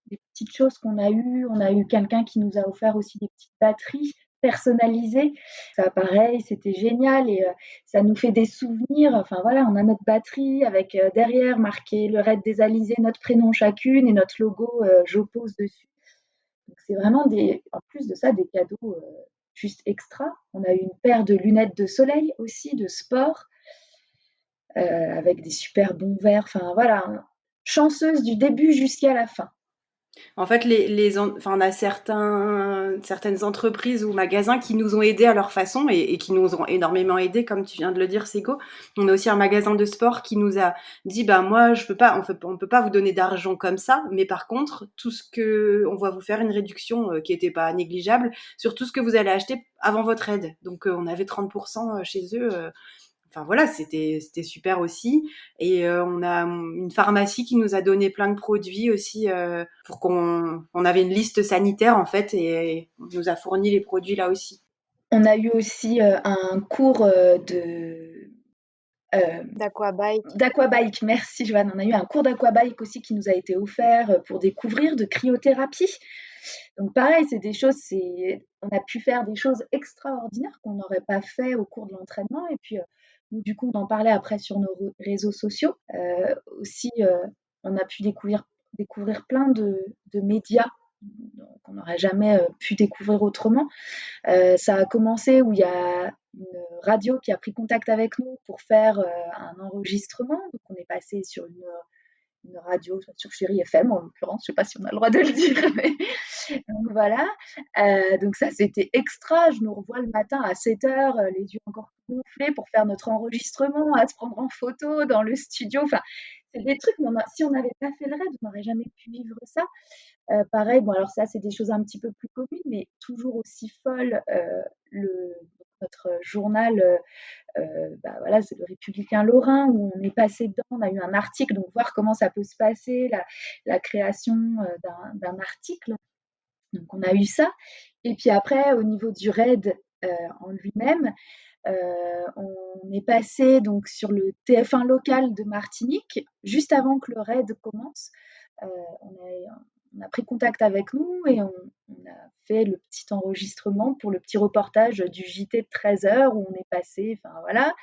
des petites choses qu'on a eues. On a eu quelqu'un qui nous a offert aussi des petites batteries personnalisées. Ça, pareil, c'était génial et ça nous fait des souvenirs. Enfin voilà, on a notre batterie avec derrière marqué le raid des Alizés, notre prénom chacune et notre logo J'oppose dessus. Donc c'est vraiment en plus de ça, des cadeaux juste extra. On a eu une paire de lunettes de soleil aussi, de sport, avec des super bons verres. Enfin voilà, chanceuse du début jusqu'à la fin. En fait, on a certaines entreprises ou magasins qui nous ont aidés à leur façon et qui nous ont énormément aidés, comme tu viens de le dire, Sego. On a aussi un magasin de sport qui nous a dit, bah moi, je peux pas, on peut pas vous donner d'argent comme ça, mais par contre, on va vous faire une réduction qui était pas négligeable sur tout ce que vous allez acheter avant votre aide. Donc, on avait 30% chez eux. Enfin voilà, c'était super aussi. Et on a une pharmacie qui nous a donné plein de produits aussi pour on avait une liste sanitaire en fait et on nous a fourni les produits là aussi. On a eu aussi un cours d'aquabike. Merci Joanne. On a eu un cours d'aquabike aussi qui nous a été offert pour découvrir de cryothérapie. Donc pareil, c'est des choses, on a pu faire des choses extraordinaires qu'on n'aurait pas fait au cours de l'entraînement. Et puis nous, du coup, on en parlait après sur nos réseaux sociaux. Aussi, on a pu découvrir plein de médias qu'on n'aurait jamais pu découvrir autrement. Ça a commencé où il y a une radio qui a pris contact avec nous pour faire un enregistrement. Donc on est passé sur une radio, sur Chérie FM en l'occurrence, je ne sais pas si on a le droit de le dire, mais donc voilà. Donc ça, c'était extra. Je nous revois le matin à 7h, les yeux encore gonflés pour faire notre enregistrement, à se prendre en photo dans le studio. Enfin, c'est des trucs, si on n'avait pas fait le raid, on n'aurait jamais pu vivre ça. Pareil, bon alors ça, c'est des choses un petit peu plus communes, mais toujours aussi folles. Notre journal, voilà, c'est le Républicain Lorrain où on est passé dedans, on a eu un article, donc voir comment ça peut se passer, la création d'un article. Donc on a eu ça. Et puis après, au niveau du raid en lui-même, on est passé donc sur le TF1 local de Martinique, juste avant que le raid commence. On a pris contact avec nous et on a fait le petit enregistrement pour le petit reportage du JT de 13h où on est passé, enfin voilà.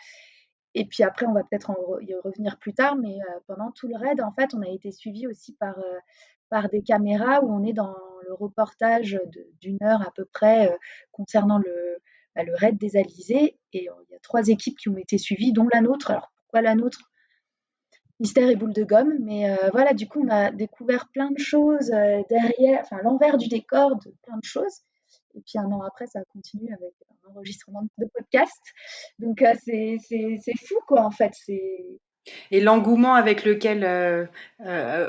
Et puis après, on va peut-être y revenir plus tard, mais pendant tout le raid, en fait, on a été suivis aussi par des caméras où on est dans le reportage d'une heure à peu près concernant le raid des Alizés. Et il y a 3 équipes qui ont été suivies, dont la nôtre. Alors pourquoi la nôtre? Mystère et boule de gomme. Mais voilà, du coup, on a découvert plein de choses derrière, enfin l'envers du décor de plein de choses. Et puis 1 an après, ça continue avec un enregistrement de podcast. Donc c'est fou, quoi, en fait. Et l'engouement avec lequel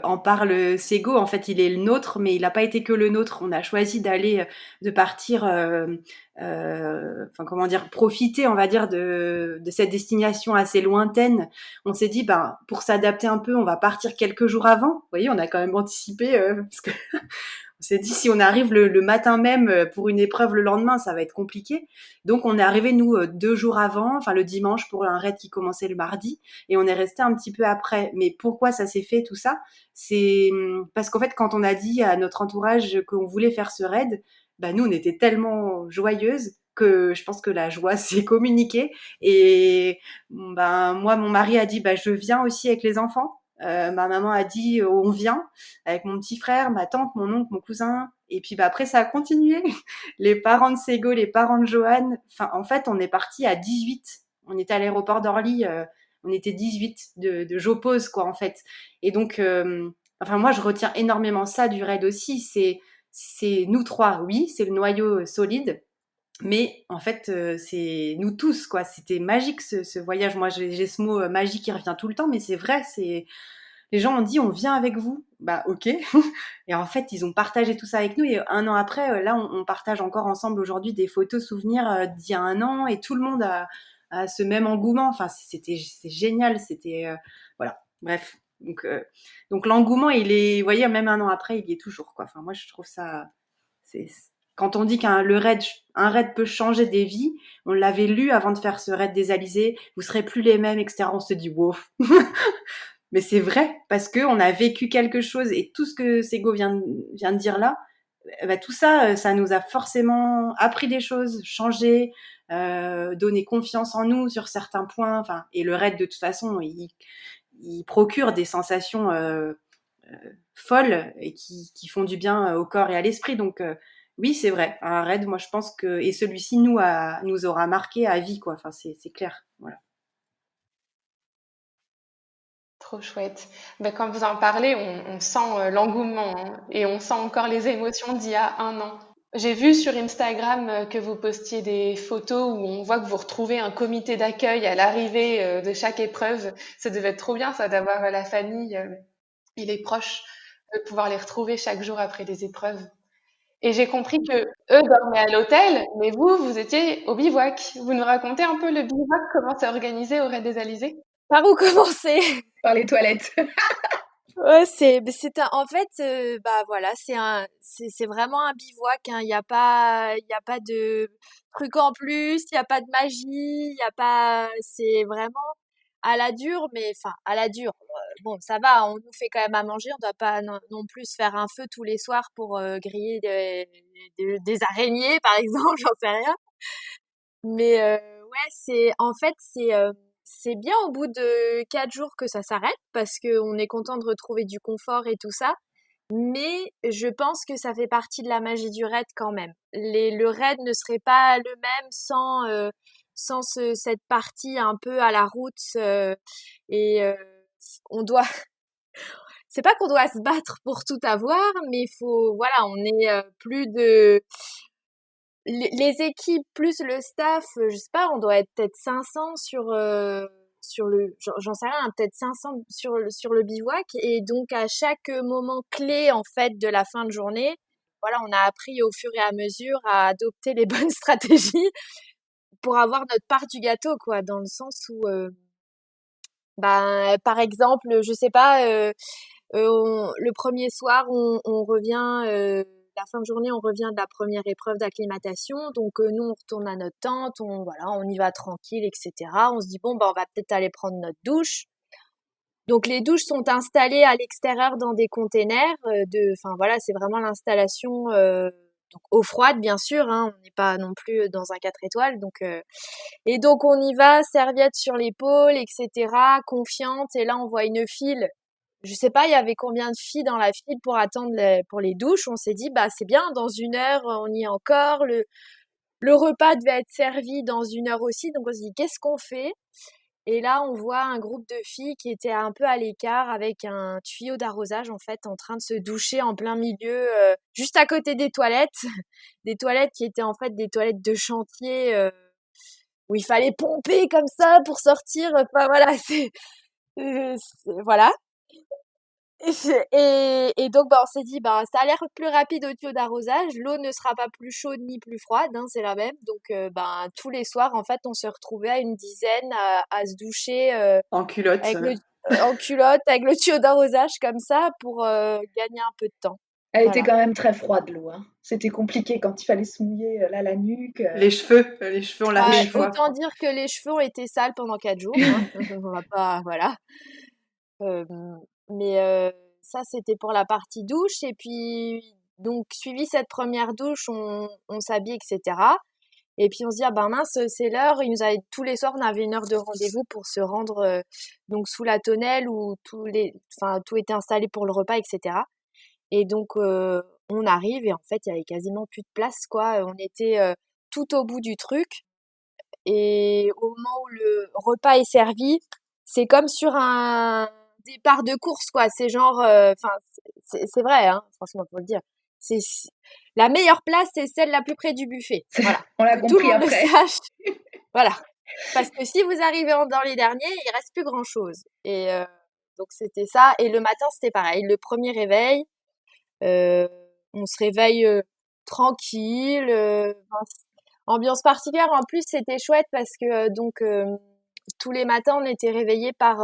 en parle Sego, en fait, il est le nôtre, mais il n'a pas été que le nôtre. On a choisi de partir, enfin comment dire, profiter, on va dire, de cette destination assez lointaine. On s'est dit, ben, pour s'adapter un peu, on va partir quelques jours avant. Vous voyez, on a quand même anticipé, parce que on s'est dit, si on arrive le matin même pour une épreuve le lendemain, ça va être compliqué. Donc, on est arrivé, nous, 2 jours avant, enfin le dimanche pour un raid qui commençait le mardi, et on est resté un petit peu après. Mais pourquoi ça s'est fait, tout ça? C'est parce qu'en fait, quand on a dit à notre entourage qu'on voulait faire ce raid, bah, nous, on était tellement joyeuses que je pense que la joie s'est communiquée. Et ben, moi, mon mari a dit, bah, je viens aussi avec les enfants. Ma maman a dit on vient avec mon petit frère, ma tante, mon oncle, mon cousin. Et puis bah, après ça a continué. Les parents de Sego, les parents de Johan. Enfin, en fait, on est parti à 18. On était à l'aéroport d'Orly. On était 18 de Jopose, quoi, en fait. Et donc, enfin, moi, je retiens énormément ça du raid aussi. C'est nous 3, oui, c'est le noyau solide. Mais en fait, c'est nous tous, quoi. C'était magique ce voyage. Moi, j'ai ce mot magique qui revient tout le temps, mais c'est vrai. Les gens ont dit on vient avec vous. Bah ok. Et en fait, ils ont partagé tout ça avec nous. Et 1 an après, là, on partage encore ensemble aujourd'hui des photos souvenirs d'il y a 1 an, et tout le monde a ce même engouement. Enfin, c'est génial. C'était voilà. Bref. Donc l'engouement, il est, vous voyez, même 1 an après, il y est toujours, quoi. Enfin, moi, je trouve ça. C'est Quand on dit un raid peut changer des vies, on l'avait lu avant de faire ce raid des Alizés, vous serez plus les mêmes, etc. On se dit wow. Mais c'est vrai, parce qu'on a vécu quelque chose, et tout ce que Sego vient de dire là, bah, tout ça, ça nous a forcément appris des choses, changé, donné confiance en nous sur certains points. Enfin, et le raid, de toute façon, il procure des sensations folles et qui font du bien au corps et à l'esprit. Donc, oui, c'est vrai. Un raid, moi, je pense que, et celui-ci nous aura marqué à vie, quoi. Enfin, c'est clair. Voilà. Trop chouette. Ben, quand vous en parlez, on sent l'engouement, hein, et on sent encore les émotions d'il y a 1 an. J'ai vu sur Instagram que vous postiez des photos où on voit que vous retrouvez un comité d'accueil à l'arrivée de chaque épreuve. Ça devait être trop bien, ça, d'avoir la famille et les proches, de pouvoir les retrouver chaque jour après les épreuves. Et j'ai compris que eux dormaient à l'hôtel, mais vous étiez au bivouac. Vous nous racontez un peu le bivouac, comment c'est organisé au Raid des Alizés? Par où commencer? Par les toilettes. Ouais, en fait, bah voilà, c'est vraiment un bivouac, hein. Il y a pas de truc en plus, il y a pas de magie, il y a pas, c'est vraiment à la dure, mais enfin, à la dure. Bon, ça va, on nous fait quand même à manger, on doit pas non plus se faire un feu tous les soirs pour griller des araignées, par exemple, j'en sais rien. Mais ouais, c'est bien au bout de 4 jours que ça s'arrête parce qu'on est content de retrouver du confort et tout ça. Mais je pense que ça fait partie de la magie du raid quand même. Le raid ne serait pas le même sans cette partie un peu à la route. Et on doit, c'est pas qu'on doit se battre pour tout avoir, mais il faut, voilà, on est plus de les équipes plus le staff, je sais pas, on doit être peut-être 500 sur le, j'en sais rien, peut-être 500 sur le bivouac. Et donc, à chaque moment clé, en fait, de la fin de journée, voilà, on a appris au fur et à mesure à adopter les bonnes stratégies pour avoir notre part du gâteau, quoi, dans le sens où, ben, par exemple, je sais pas, le premier soir, on revient, la la fin de journée, on revient de la première épreuve d'acclimatation. Donc, nous, on retourne à notre tente, on y va tranquille, etc. On se dit, bon, on va peut-être aller prendre notre douche. Donc, les douches sont installées à l'extérieur dans des containers. C'est vraiment l'installation donc eau froide, bien sûr. Hein, on n'est pas non plus dans un 4 étoiles. Et donc, on y va, serviette sur l'épaule, etc., confiante. Et là, on voit une file. Je sais pas, il y avait combien de filles dans la file pour attendre pour les douches. On s'est dit, c'est bien, dans 1 heure, on y est encore. Le repas devait être servi dans 1 heure aussi. Donc, on se dit, qu'est-ce qu'on fait? Et là, on voit un groupe de filles qui étaient un peu à l'écart avec un tuyau d'arrosage, en fait, en train de se doucher en plein milieu, juste à côté des toilettes. Des toilettes qui étaient en fait des toilettes de chantier, où il fallait pomper comme ça pour sortir. Enfin, voilà, voilà. Et donc, on s'est dit, ça a l'air plus rapide au tuyau d'arrosage. L'eau ne sera pas plus chaude ni plus froide, hein, c'est la même. Donc, tous les soirs, en fait, on se retrouvait à une dizaine à se doucher En culotte. en culotte avec le tuyau d'arrosage comme ça pour gagner un peu de temps. Elle Voilà. était quand même très froide, l'eau. Hein. C'était compliqué quand il fallait se mouiller la nuque. Les cheveux, on l'a fait une fois. Autant dire que les cheveux ont été sales pendant 4 jours. Hein. On va pas, voilà. Mais ça, c'était pour la partie douche. Et puis, donc, suivi cette première douche, on s'habille, etc. Et puis, on se dit, mince, c'est l'heure. Tous les soirs, on avait 1 heure de rendez-vous pour se rendre donc sous la tonnelle où tout était installé pour le repas, etc. Et donc, on arrive et en fait, il y avait quasiment plus de place, quoi. On était tout au bout du truc. Et au moment où le repas est servi, c'est comme sur un départ de course, quoi. C'est genre, c'est vrai, hein, franchement, faut le dire. La meilleure place, c'est celle la plus près du buffet. Voilà. On l'a Que tout le compris monde après. le sache. Voilà. Parce que si vous arrivez dans les derniers, il reste plus grand chose. Et donc, c'était ça. Et le matin, c'était pareil. Le premier réveil, on se réveille tranquille. Ambiance particulière. En plus, c'était chouette parce que tous les matins, on était réveillés par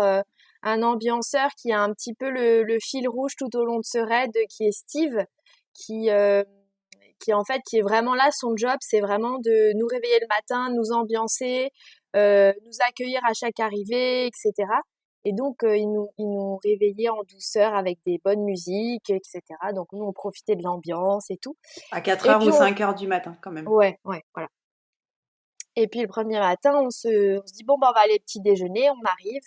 un ambianceur qui a un petit peu le fil rouge tout au long de ce raid, qui est Steve, qui est vraiment là. Son job, c'est vraiment de nous réveiller le matin, nous ambiancer, nous accueillir à chaque arrivée, etc. Et donc, il nous réveillait en douceur avec des bonnes musiques, etc. Donc, nous, on profitait de l'ambiance et tout. À 4h ou 5h du matin, quand même. Ouais, voilà. Et puis, le premier matin, on se dit, on va aller petit déjeuner, on arrive.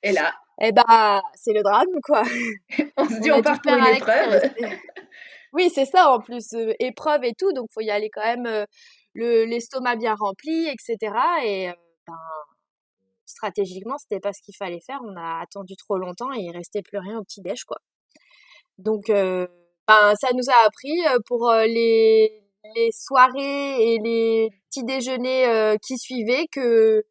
Et là, c'est le drame, quoi. on se dit, on part pour une épreuve. Oui, c'est ça, en plus, épreuve et tout, donc faut y aller quand même l'estomac bien rempli, etc. Et stratégiquement, c'était pas ce qu'il fallait faire. On a attendu trop longtemps et il restait plus rien au petit-déj, quoi. Donc, ça nous a appris pour les soirées et les petits déjeuners qui suivaient que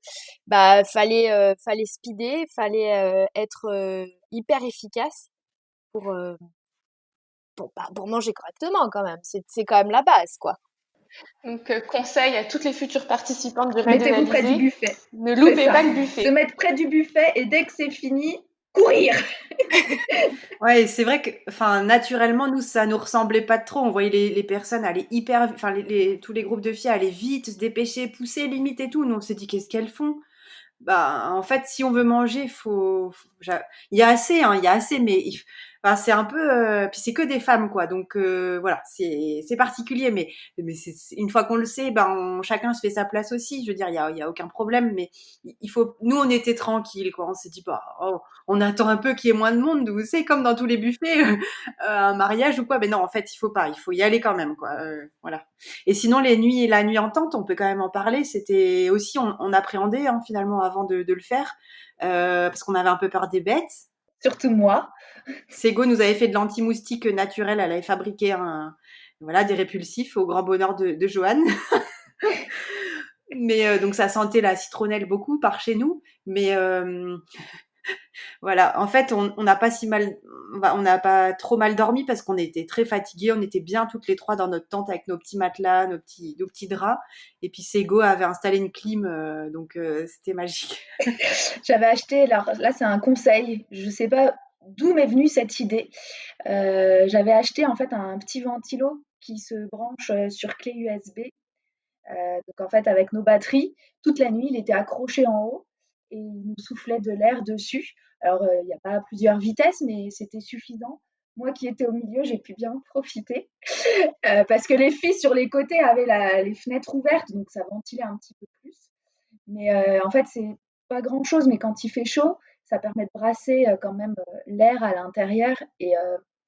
fallait speeder, fallait être hyper efficace pour manger correctement quand même. C'est quand même la base, quoi. Donc, conseil à toutes les futures participantes du raid Mettez-vous près du buffet. Ne loupez pas le buffet. Se mettre près du buffet et dès que c'est fini, courir. Ouais, c'est vrai que, naturellement, nous, ça nous ressemblait pas trop. On voyait les personnes aller hyper, tous les groupes de filles aller vite, se dépêcher, pousser limite et tout. Nous, on s'est dit, qu'est-ce qu'elles font? En fait, si on veut manger, il y a assez, mais c'est un peu, puis c'est que des femmes, quoi. Donc voilà, c'est particulier, mais une fois qu'on le sait, chacun se fait sa place aussi. Je veux dire, il y a aucun problème, mais il faut. Nous, on était tranquilles, quoi. On s'est dit, on attend un peu qu'il y ait moins de monde. Vous savez, comme dans tous les buffets, un mariage ou quoi. Mais non, en fait, il faut pas. Il faut y aller quand même, quoi. Voilà. Et sinon, la nuit en tente, on peut quand même en parler. C'était aussi, on appréhendait finalement avant de le faire, parce qu'on avait un peu peur des bêtes. Surtout moi. Sego nous avait fait de l'anti-moustique naturel. Elle avait fabriqué des répulsifs au grand bonheur de Joanne. Mais donc ça sentait la citronnelle beaucoup par chez nous. Mais voilà, en fait, on n'a pas trop mal dormi parce qu'on était très fatigués. On était bien toutes les trois dans notre tente avec nos petits matelas, nos petits draps. Et puis Sego avait installé une clim, donc c'était magique. J'avais acheté, alors là c'est un conseil, je sais pas d'où m'est venue cette idée. J'avais acheté en fait un petit ventilo qui se branche sur clé USB. Donc en fait, avec nos batteries, toute la nuit, il était accroché en haut et il nous soufflait de l'air dessus. Alors, il n'y a pas plusieurs vitesses, mais c'était suffisant. Moi qui étais au milieu, j'ai pu bien profiter parce que les filles sur les côtés avaient les fenêtres ouvertes, donc ça ventilait un petit peu plus. Mais en fait, c'est pas grand-chose, mais quand il fait chaud, ça permet de brasser quand même l'air à l'intérieur. Et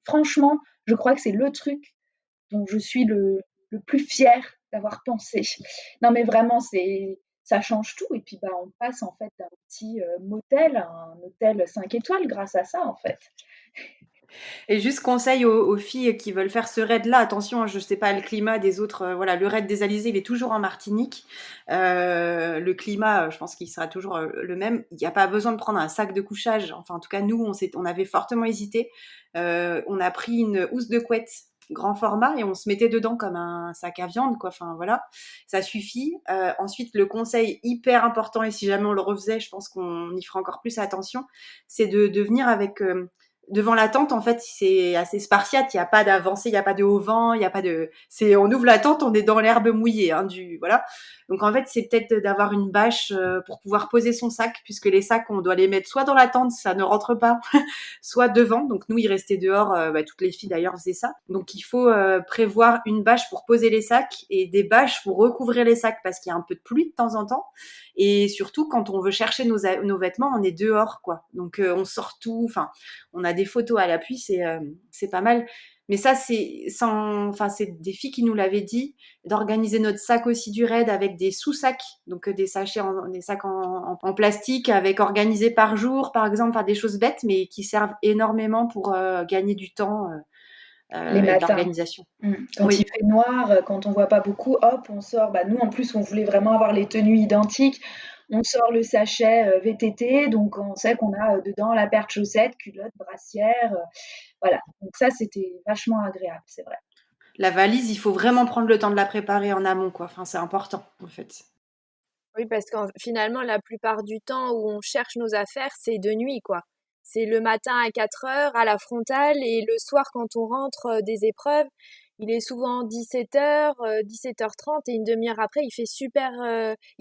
franchement, je crois que c'est le truc dont je suis le plus fière d'avoir pensé. Non, mais vraiment, ça change tout. Et puis, bah, on passe en fait d'un petit motel à un hôtel 5 étoiles grâce à ça, en fait. Et juste conseil aux filles qui veulent faire ce raid-là, attention, je sais pas le climat des autres, voilà, le raid des Alizés, il est toujours en Martinique. Le climat, je pense qu'il sera toujours le même. Il n'y a pas besoin de prendre un sac de couchage. Enfin, en tout cas, nous, on avait fortement hésité. On a pris une housse de couette grand format et on se mettait dedans comme un sac à viande, quoi. Enfin, voilà, ça suffit. Ensuite, le conseil hyper important, et si jamais on le refaisait, je pense qu'on y fera encore plus attention, c'est de venir avec... devant la tente, en fait, c'est assez spartiate. Il n'y a pas d'avancée, il n'y a pas de haut vent, il n'y a pas de. On ouvre la tente, on est dans l'herbe mouillée, hein, voilà. Donc en fait, c'est peut-être d'avoir une bâche pour pouvoir poser son sac, puisque les sacs, on doit les mettre soit dans la tente, ça ne rentre pas, soit devant. Donc nous, il restait dehors. Toutes les filles d'ailleurs faisaient ça. Donc il faut prévoir une bâche pour poser les sacs et des bâches pour recouvrir les sacs parce qu'il y a un peu de pluie de temps en temps. Et surtout, quand on veut chercher nos vêtements, on est dehors, quoi. Donc on sort tout. Enfin, on a des photos à l'appui, c'est pas mal. Mais ça, c'est des filles qui nous l'avaient dit, d'organiser notre sac aussi du raid avec des sous-sacs, donc des sacs en plastique, avec organisé par jour, par exemple, enfin des choses bêtes, mais qui servent énormément pour gagner du temps Les et de matins. l'organisation. Quand Oui. il fait noir, quand on voit pas beaucoup, hop, on sort. Bah, nous, en plus, on voulait vraiment avoir les tenues identiques. On sort le sachet VTT, donc on sait qu'on a dedans la paire de chaussettes, culotte, brassière. Voilà. Donc ça, c'était vachement agréable, c'est vrai. La valise, il faut vraiment prendre le temps de la préparer en amont, quoi. Enfin, c'est important, en fait. Oui, parce que finalement, la plupart du temps où on cherche nos affaires, c'est de nuit, quoi. C'est le matin à 4 heures à la frontale et le soir quand on rentre des épreuves, il est souvent 17h, 17h30 et une demi-heure après, il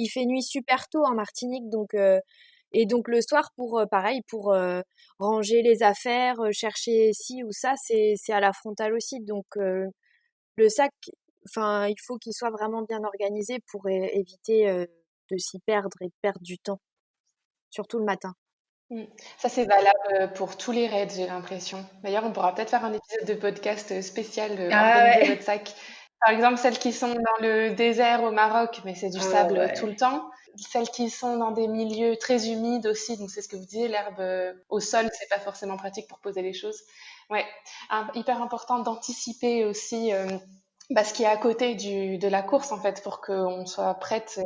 fait nuit super tôt en Martinique. Et donc le soir pareil, pour ranger les affaires, chercher ci ou ça, c'est à la frontale aussi. Donc le sac, enfin, il faut qu'il soit vraiment bien organisé pour éviter de s'y perdre et de perdre du temps, surtout le matin. Ça, c'est valable pour tous les raids, j'ai l'impression. D'ailleurs, on pourra peut-être faire un épisode de podcast spécial Ah organiser ouais. votre sac. Par exemple, celles qui sont dans le désert au Maroc, mais c'est du sable Ouais. tout le temps. Celles qui sont dans des milieux très humides aussi, donc c'est ce que vous disiez, l'herbe au sol, c'est pas forcément pratique pour poser les choses. Ouais, hyper important d'anticiper aussi ce qui est à côté de la course en fait, pour qu'on soit prête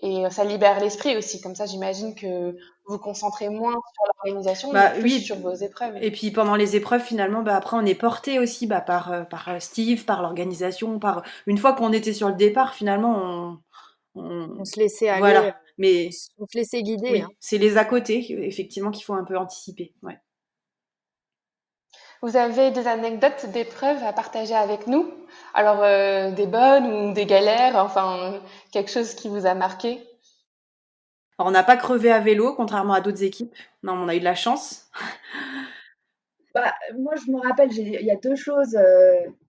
et ça libère l'esprit aussi. Comme ça, j'imagine que vous concentrez moins sur l'organisation, mais plus Oui. sur vos épreuves. Et puis pendant les épreuves, finalement, après, on est porté aussi par Steve, par l'organisation, une fois qu'on était sur le départ, finalement, On se laissait aller, voilà. Mais on se laissait guider, hein. oui, c'est les à côté, effectivement, qu'il faut un peu anticiper. Ouais. Vous avez des anecdotes d'épreuves à partager avec nous? Alors, des bonnes ou des galères, enfin, quelque chose qui vous a marqué? Alors, on n'a pas crevé à vélo, contrairement à d'autres équipes. Non, on a eu de la chance. Bah, moi, je me rappelle, il y a 2 choses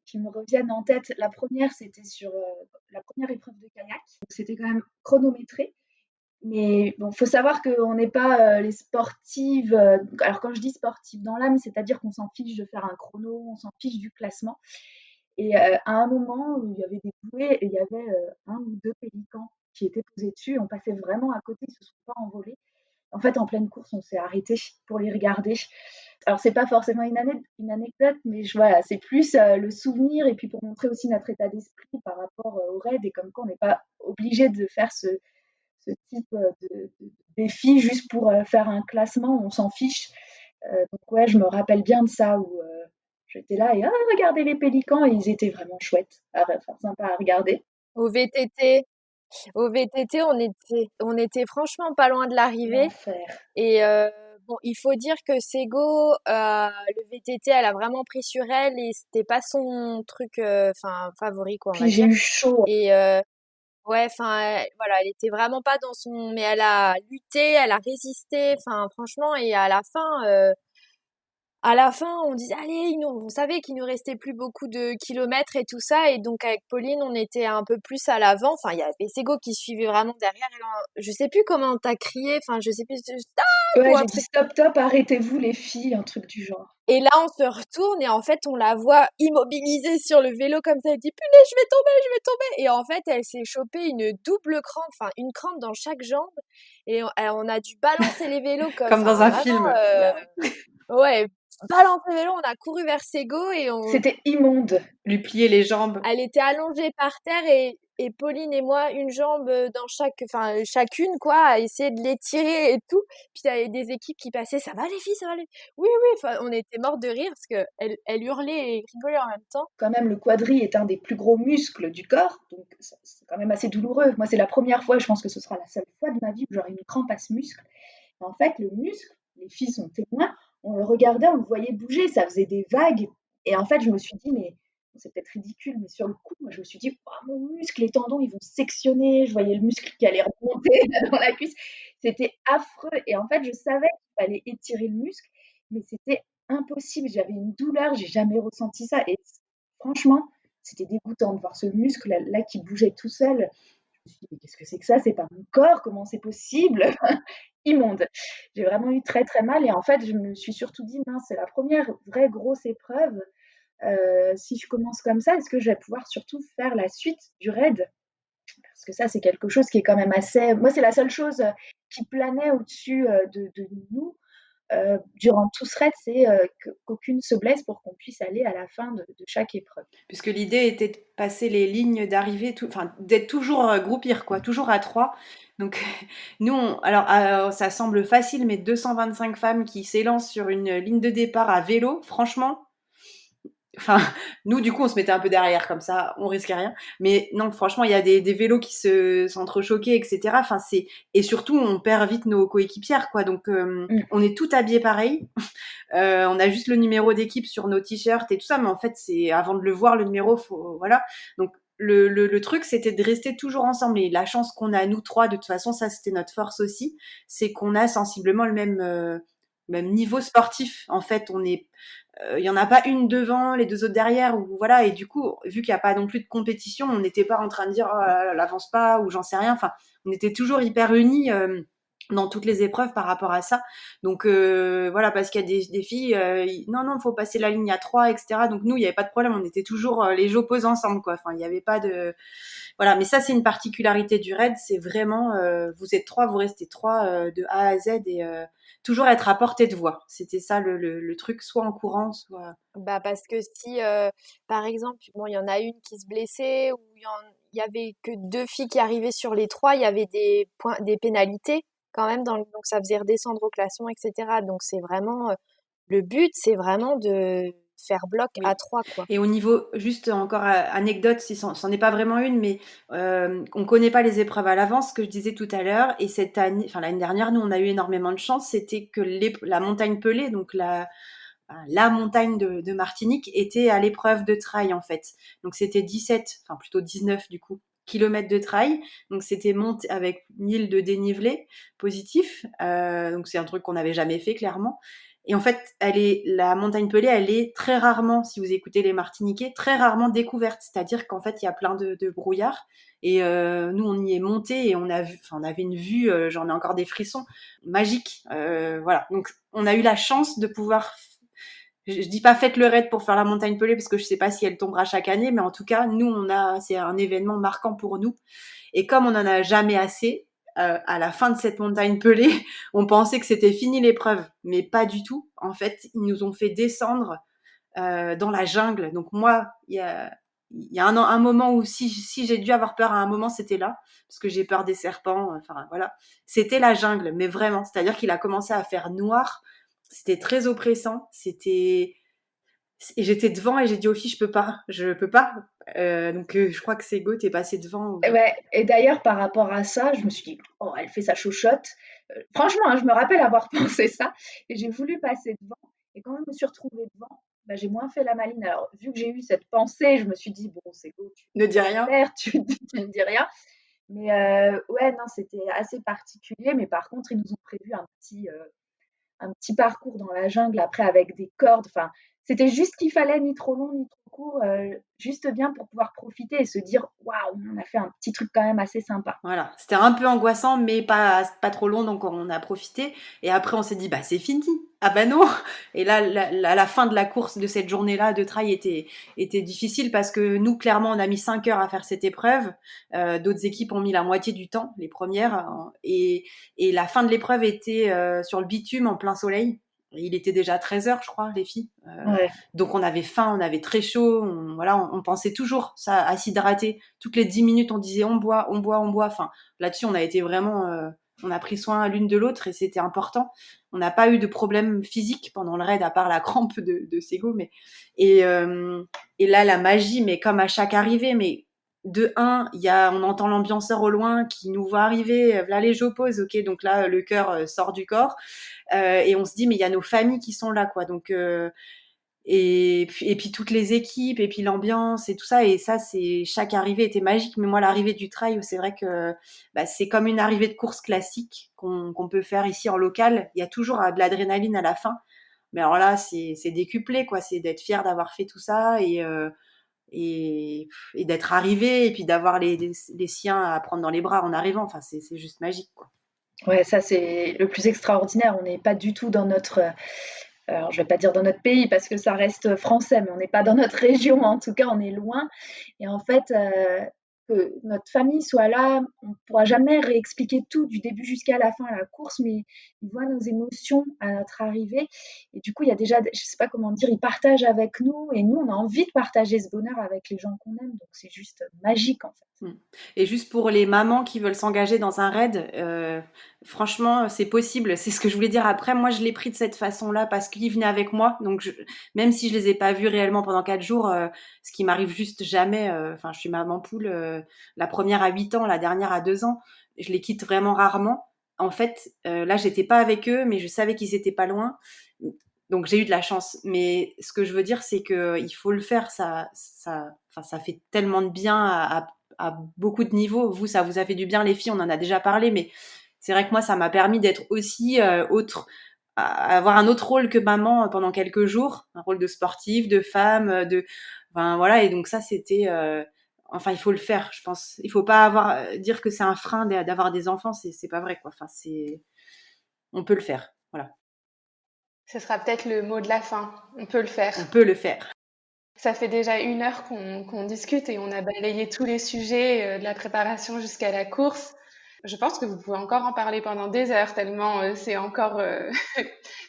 qui me reviennent en tête. La première, c'était sur la première épreuve de kayak. Donc, c'était quand même chronométré. Mais bon, faut savoir qu'on n'est pas les sportives. Alors, quand je dis sportives dans l'âme, c'est-à-dire qu'on s'en fiche de faire un chrono, on s'en fiche du classement. Et à un moment où il y avait des bouées et il y avait un ou deux pélicans qui étaient posés dessus, on passait vraiment à côté, ils ne se sont pas envolés. En fait, en pleine course, on s'est arrêté pour les regarder. Alors, c'est pas forcément une anecdote, mais voilà, c'est plus le souvenir et puis pour montrer aussi notre état d'esprit par rapport au raid et comme quoi on n'est pas obligé de faire ce type de défi juste pour faire un classement, on s'en fiche. Donc ouais, je me rappelle bien de ça où j'étais là et regardez les pélicans et ils étaient vraiment chouettes, enfin sympas à regarder. Au VTT, on était franchement pas loin de l'arrivée. L'enfer. Et Bon, il faut dire que Sego, le VTT, elle a vraiment pris sur elle et c'était pas son truc, favori, quoi, on va Puis j'ai dire. eu chaud. Et ouais, voilà, elle était vraiment pas dans son, mais elle a lutté, elle a résisté, enfin, franchement, et à la fin, on disait, allez, on savait qu'il nous restait plus beaucoup de kilomètres et tout ça. Et donc, avec Pauline, on était un peu plus à l'avant. Enfin, il y avait Sego qui suivait vraiment derrière. Je sais plus comment t'as crié. Enfin, je sais plus, stop Ouais, ou un j'ai dit truc. stop, top, arrêtez-vous les filles, un truc du genre. Et là, on se retourne et en fait, on la voit immobilisée sur le vélo comme ça. Elle dit, punaise, je vais tomber, je vais tomber. Et en fait, elle s'est chopée une double crampe, enfin, une crampe dans chaque jambe. Et on a dû balancer les vélos comme, Comme dans enfin, un vraiment, film. ouais, balancer le vélo, on a couru vers Sego et C'était immonde. Lui plier les jambes. elle était allongée par terre et Pauline et moi, une jambe dans chacune, quoi, à essayer de l'étirer et tout. Puis il y avait des équipes qui passaient, ça va les filles, ça va les oui, oui, enfin, on était morts de rire parce que elle hurlait et rigolait en même temps. Quand même, le quadri est un des plus gros muscles du corps, donc c'est quand même assez douloureux. Moi, c'est la première fois, je pense que ce sera la seule fois de ma vie où j'aurai une crampe à ce muscle. En fait, le muscle, les filles sont témoins, on le regardait, on le voyait bouger, ça faisait des vagues. Et en fait, je me suis dit, mais c'est peut-être ridicule, mais sur le coup, moi, je me suis dit, oh, mon muscle, les tendons, ils vont sectionner. Je voyais le muscle qui allait remonter là, dans la cuisse. C'était affreux. Et en fait, je savais qu'il fallait étirer le muscle, mais c'était impossible. J'avais une douleur, j'ai jamais ressenti ça. Et franchement, c'était dégoûtant de voir ce muscle là qui bougeait tout seul. Je me suis dit, mais qu'est-ce que c'est que ça? C'est pas mon corps, comment c'est possible? Immonde. J'ai vraiment eu très très mal et en fait, je me suis surtout dit, mince, c'est la première vraie grosse épreuve. Si je commence comme ça, est-ce que je vais pouvoir surtout faire la suite du raid? Parce que ça, c'est quelque chose qui est quand même assez. Moi, c'est la seule chose qui planait au-dessus de nous durant tout ce raid, c'est qu'aucune se blesse pour qu'on puisse aller à la fin de chaque épreuve. Puisque l'idée était de passer les lignes d'arrivée, enfin, d'être toujours groupir, quoi, toujours à 3. Donc, nous, alors, ça semble facile, mais 225 femmes qui s'élancent sur une ligne de départ à vélo, franchement, enfin, nous, du coup, on se mettait un peu derrière, comme ça, on risquait rien. Mais non, franchement, il y a des vélos qui s'entrechoquaient, etc. Enfin, et surtout, on perd vite nos coéquipières, quoi. Donc, on est tout habillés pareil. On a juste le numéro d'équipe sur nos t-shirts et tout ça, mais en fait, c'est avant de le voir, le numéro, voilà. Donc, le truc, c'était de rester toujours ensemble. Et la chance qu'on a, nous trois, de toute façon, ça, c'était notre force aussi, c'est qu'on a sensiblement le même niveau sportif. En fait, il y en a pas une devant, les deux autres derrière, ou voilà. Et du coup, vu qu'il n'y a pas non plus de compétition, on n'était pas en train de dire oh, elle avance pas ou j'en sais rien. Enfin, on était toujours hyper unis dans toutes les épreuves par rapport à ça. Donc voilà, parce qu'il y a des filles, non, faut passer la ligne à 3, etc. Donc nous, il n'y avait pas de problème, on était toujours les joppos ensemble, quoi. Enfin, il n'y avait pas de... Voilà, mais ça, c'est une particularité du raid, c'est vraiment, vous êtes 3, vous restez 3 de A à Z et toujours être à portée de voix. C'était ça le truc, soit en courant, soit... Bah, parce que si, par exemple, bon, il y en a une qui se blessait ou il y avait que 2 filles qui arrivaient sur les 3, il y avait des points, des pénalités quand même donc ça faisait redescendre au classement, etc. Donc c'est vraiment, le but, c'est vraiment de faire bloc Oui. à 3, quoi. Et au niveau, juste encore anecdote, si c'en est pas vraiment une, mais on connaît pas les épreuves à l'avance, ce que je disais tout à l'heure. Et cette année, enfin l'année dernière, nous on a eu énormément de chance. C'était que la montagne Pelée, donc la montagne de Martinique, était à l'épreuve de trail en fait. Donc c'était 17, enfin plutôt 19 du coup, kilomètres de trail. Donc c'était monté avec 1000 de dénivelé positif. Donc c'est un truc qu'on n'avait jamais fait clairement. Et en fait, la montagne Pelée, elle est très rarement, si vous écoutez les Martiniquais, très rarement découverte. C'est-à-dire qu'en fait, il y a plein de brouillard. Et nous, on y est monté et on avait une vue, j'en ai encore des frissons, magique. Voilà. Donc, on a eu la chance de pouvoir... Je dis pas faites le raid pour faire la montagne Pelée parce que je sais pas si elle tombera chaque année, mais en tout cas, nous, c'est un événement marquant pour nous. Et comme on en a jamais assez, à la fin de cette montagne Pelée, on pensait que c'était fini l'épreuve, mais pas du tout. En fait, ils nous ont fait descendre dans la jungle. Donc moi, il y a un moment où si j'ai dû avoir peur à un moment, c'était là, parce que j'ai peur des serpents. Enfin voilà, c'était la jungle, mais vraiment. C'est-à-dire qu'il a commencé à faire noir. C'était très oppressant. Et j'étais devant et j'ai dit aux filles, je peux pas. Donc je crois que c'est Go, t'es passé devant. Ouais, et d'ailleurs, par rapport à ça, je me suis dit, oh, elle fait sa chochotte. franchement, hein, je me rappelle avoir pensé ça et j'ai voulu passer devant. Et quand je me suis retrouvée devant, bah, j'ai moins fait la maline. Alors, vu que j'ai eu cette pensée, je me suis dit, bon, c'est go, tu Ne dis rien. perds, tu ne dis rien. Mais ouais, non, c'était assez particulier. Mais par contre, ils nous ont prévu un petit parcours dans la jungle après avec des cordes. Enfin, c'était juste ce qu'il fallait, ni trop long, ni trop court, juste bien pour pouvoir profiter et se dire, waouh, on a fait un petit truc quand même assez sympa. Voilà, c'était un peu angoissant, mais pas trop long, donc on a profité. Et après, on s'est dit, bah c'est fini. Ah bah non. Et là, la fin de la course de cette journée-là de trail était difficile parce que nous, clairement, on a mis 5 heures à faire cette épreuve. D'autres équipes ont mis la moitié du temps, les premières. Et la fin de l'épreuve était sur le bitume en plein soleil. Il était déjà 13 heures, je crois, les filles. Ouais. Donc on avait faim, on avait très chaud, on pensait toujours ça, à s'hydrater. Toutes les 10 minutes, on disait on boit, on boit, on boit. Enfin, là-dessus, on a été vraiment, on a pris soin l'une de l'autre et c'était important. On n'a pas eu de problème physique pendant le raid, à part la crampe de Sego. Et, euh, et là, la magie, mais comme à chaque arrivée, mais de un, on entend l'ambianceur au loin qui nous voit arriver, là les j'oppose, ok, donc là le cœur sort du corps, et on se dit mais il y a nos familles qui sont là, quoi, donc et puis toutes les équipes et puis l'ambiance et tout ça, et ça, c'est chaque arrivée était magique. Mais moi, l'arrivée du trail, c'est vrai que bah, c'est comme une arrivée de course classique qu'on peut faire ici en local. Il y a toujours de l'adrénaline à la fin, mais alors là, c'est décuplé, quoi. C'est d'être fier d'avoir fait tout ça et d'être arrivé et puis d'avoir les siens à prendre dans les bras en arrivant. Enfin, c'est juste magique, quoi. Ouais, ça c'est le plus extraordinaire. On n'est pas du tout dans notre, alors je vais pas dire dans notre pays parce que ça reste français, mais on n'est pas dans notre région. En tout cas, on est loin. Et en fait, que notre famille soit là, on ne pourra jamais réexpliquer tout du début jusqu'à la fin à la course, mais ils voient nos émotions à notre arrivée. Et du coup, il y a déjà, je sais pas comment dire, ils partagent avec nous et nous, on a envie de partager ce bonheur avec les gens qu'on aime. Donc c'est juste magique en fait. Et juste pour les mamans qui veulent s'engager dans un raid, franchement, c'est possible. C'est ce que je voulais dire après. Moi, je l'ai pris de cette façon-là parce qu'ils venaient avec moi. Donc, même si je les ai pas vus réellement pendant 4 jours, ce qui m'arrive juste jamais. Enfin, je suis maman poule. La première à 8 ans, la dernière à 2 ans. Je les quitte vraiment rarement. En fait, là, j'étais pas avec eux, mais je savais qu'ils étaient pas loin. Donc, j'ai eu de la chance. Mais ce que je veux dire, c'est que il faut le faire. Enfin, ça fait tellement de bien à beaucoup de niveaux. Vous, ça vous a fait du bien, les filles, on en a déjà parlé, mais c'est vrai que moi, ça m'a permis d'être aussi avoir un autre rôle que maman pendant quelques jours, un rôle de sportive, de femme, enfin voilà. Et donc ça, c'était, enfin, il faut le faire, je pense. Il faut pas dire que c'est un frein d'avoir des enfants, c'est pas vrai, quoi. Enfin, on peut le faire, voilà. Ce sera peut-être le mot de la fin. On peut le faire. On peut le faire. Ça fait déjà 1 heure qu'on discute et on a balayé tous les sujets de la préparation jusqu'à la course. Je pense que vous pouvez encore en parler pendant des heures, tellement c'est encore...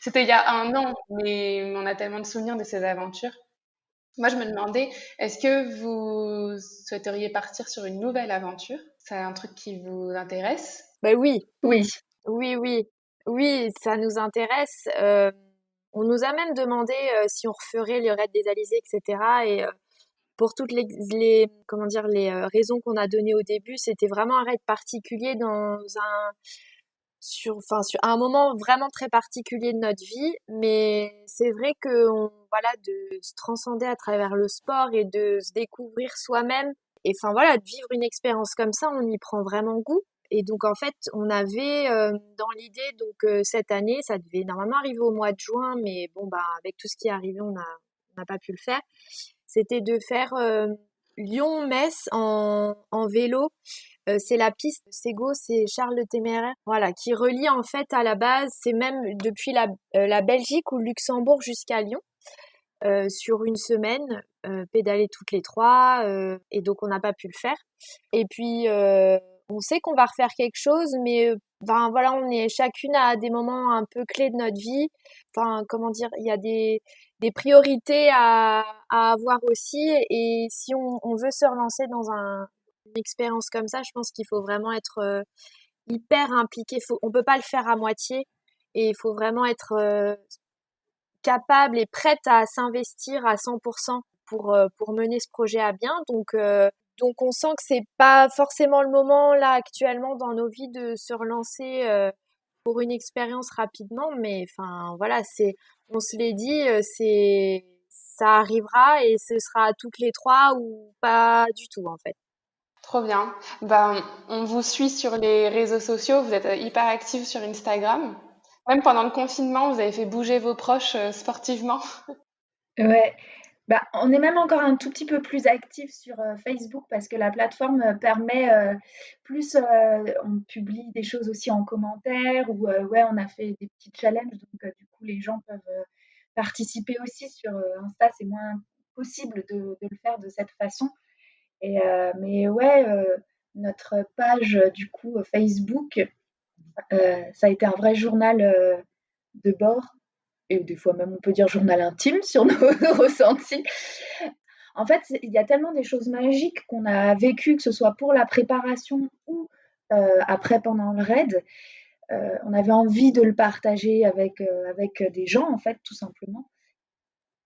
C'était il y a 1 an, mais on a tellement de souvenirs de ces aventures. Moi, je me demandais, est-ce que vous souhaiteriez partir sur une nouvelle aventure? C'est un truc qui vous intéresse? Ben oui, Oui, oui, oui, oui, ça nous intéresse. On nous a même demandé si on referait le raid des Alizés, etc. Et pour toutes comment dire, les raisons qu'on a données au début, c'était vraiment un raid particulier sur un moment vraiment très particulier de notre vie. Mais c'est vrai que voilà, de se transcender à travers le sport et de se découvrir soi-même. Et enfin voilà, de vivre une expérience comme ça, on y prend vraiment goût. Et donc en fait, on avait dans l'idée cette année, ça devait normalement arriver au mois de juin, mais bon bah avec tout ce qui est arrivé, on n'a pas pu le faire. C'était de faire Lyon-Metz en vélo. C'est la piste Sego, c'est Charles le Téméraire, voilà, qui relie en fait à la base, c'est même depuis la Belgique ou le Luxembourg jusqu'à Lyon. Sur une semaine, pédaler toutes les trois, et donc on n'a pas pu le faire. Et puis on sait qu'on va refaire quelque chose, mais ben voilà, on est chacune à des moments un peu clés de notre vie. Enfin, comment dire, il y a des priorités à avoir aussi, et si on veut se relancer dans une expérience comme ça, je pense qu'il faut vraiment être hyper impliqué. On peut pas le faire à moitié, et il faut vraiment être capable et prête à s'investir à 100% pour mener ce projet à bien. Donc on sent que c'est pas forcément le moment là actuellement dans nos vies de se relancer pour une expérience rapidement, mais enfin voilà, on se l'est dit, ça arrivera et ce sera toutes les 3 ou pas du tout en fait. Trop bien. Ben, on vous suit sur les réseaux sociaux, vous êtes hyper actifs sur Instagram. Même pendant le confinement, vous avez fait bouger vos proches sportivement. Ouais. Bah, on est même encore un tout petit peu plus actif sur Facebook parce que la plateforme permet plus, on publie des choses aussi en commentaire ou ouais, on a fait des petits challenges, donc du coup, les gens peuvent participer aussi sur Insta. C'est moins possible de le faire de cette façon. Mais ouais, notre page du coup Facebook, ça a été un vrai journal de bord et des fois même on peut dire journal intime sur nos ressentis. En fait, il y a tellement des choses magiques qu'on a vécues, que ce soit pour la préparation ou après pendant le raid. On avait envie de le partager avec des gens, en fait, tout simplement.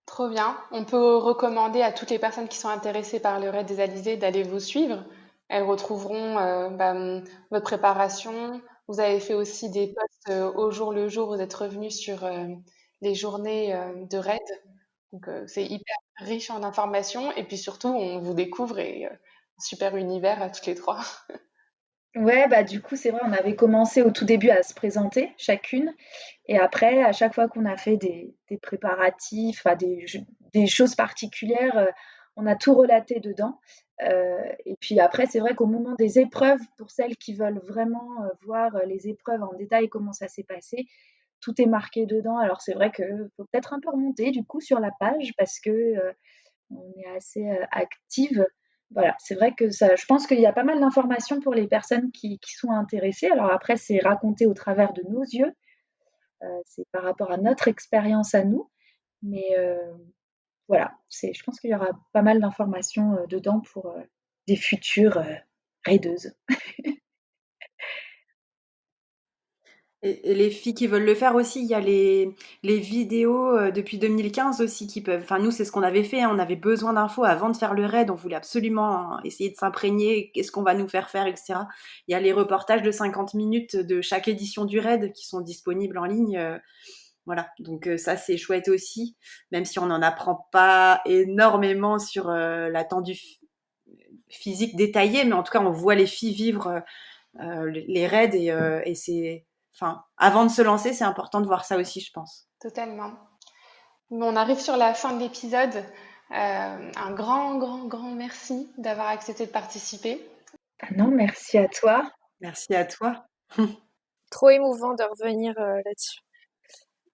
Trop bien. On peut recommander à toutes les personnes qui sont intéressées par le raid des Alizés d'aller vous suivre. Elles retrouveront votre préparation. Vous avez fait aussi des posts au jour le jour. Vous êtes revenu sur les journées de raid. Donc c'est hyper riche en informations. Et puis surtout, on vous découvre et un super univers à toutes les 3. Ouais, bah du coup, c'est vrai, on avait commencé au tout début à se présenter chacune. Et après, à chaque fois qu'on a fait des préparatifs, enfin, des choses particulières, on a tout relaté dedans. Et puis après, c'est vrai qu'au moment des épreuves, pour celles qui veulent vraiment voir les épreuves en détail, comment ça s'est passé, tout est marqué dedans. Alors c'est vrai qu'il faut peut-être un peu remonter du coup sur la page parce que on est assez active. Voilà, c'est vrai que ça, je pense qu'il y a pas mal d'informations pour les personnes qui sont intéressées. Alors après, c'est raconté au travers de nos yeux, c'est par rapport à notre expérience à nous. Mais voilà, je pense qu'il y aura pas mal d'informations dedans pour des futures raideuses. Et les filles qui veulent le faire aussi, il y a les vidéos depuis 2015 aussi qui peuvent. Enfin, nous, c'est ce qu'on avait fait, hein, on avait besoin d'infos avant de faire le raid. On voulait absolument hein, essayer de s'imprégner. Qu'est-ce qu'on va nous faire faire, etc. Il y a les reportages de 50 minutes de chaque édition du raid qui sont disponibles en ligne. Voilà, donc ça, c'est chouette aussi, même si on n'en apprend pas énormément sur l'attendu physique détaillé, mais en tout cas, on voit les filles vivre les raids et c'est. Enfin, avant de se lancer, c'est important de voir ça aussi, je pense. Totalement. Bon, on arrive sur la fin de l'épisode. Un grand merci d'avoir accepté de participer. Ah non, merci à toi. Merci à toi. Trop émouvant de revenir là-dessus.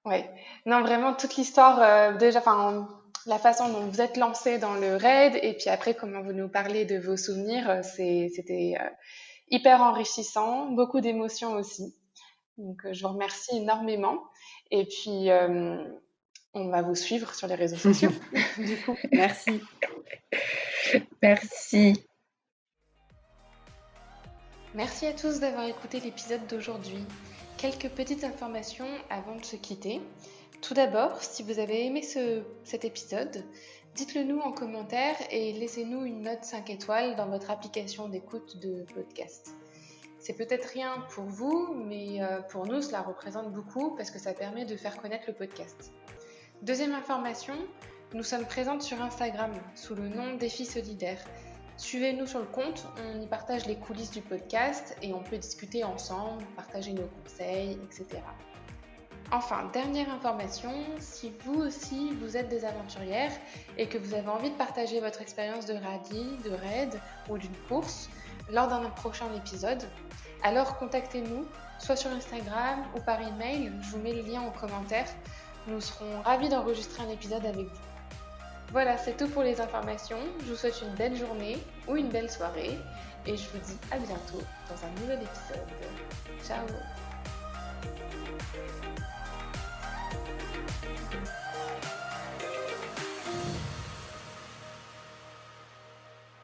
Ouais. Non, vraiment, toute l'histoire, déjà, enfin, la façon dont vous êtes lancé dans le raid et puis après, comment vous nous parlez de vos souvenirs, c'était hyper enrichissant, beaucoup d'émotions aussi. Donc, je vous remercie énormément. Et puis, on va vous suivre sur les réseaux sociaux, du coup. Merci. Merci. Merci à tous d'avoir écouté l'épisode d'aujourd'hui. Quelques petites informations avant de se quitter. Tout d'abord, si vous avez aimé cet épisode, dites-le nous en commentaire et laissez-nous une note 5 étoiles dans votre application d'écoute de podcast. C'est peut-être rien pour vous, mais pour nous, cela représente beaucoup parce que ça permet de faire connaître le podcast. Deuxième information, nous sommes présentes sur Instagram sous le nom Défi Solidaire. Suivez-nous sur le compte, on y partage les coulisses du podcast et on peut discuter ensemble, partager nos conseils, etc. Enfin, dernière information, si vous aussi vous êtes des aventurières et que vous avez envie de partager votre expérience de rallye, de raid ou d'une course lors d'un prochain épisode, alors contactez-nous, soit sur Instagram ou par email, je vous mets le lien en commentaire. Nous serons ravis d'enregistrer un épisode avec vous. Voilà, c'est tout pour les informations. Je vous souhaite une belle journée ou une belle soirée et je vous dis à bientôt dans un nouvel épisode. Ciao!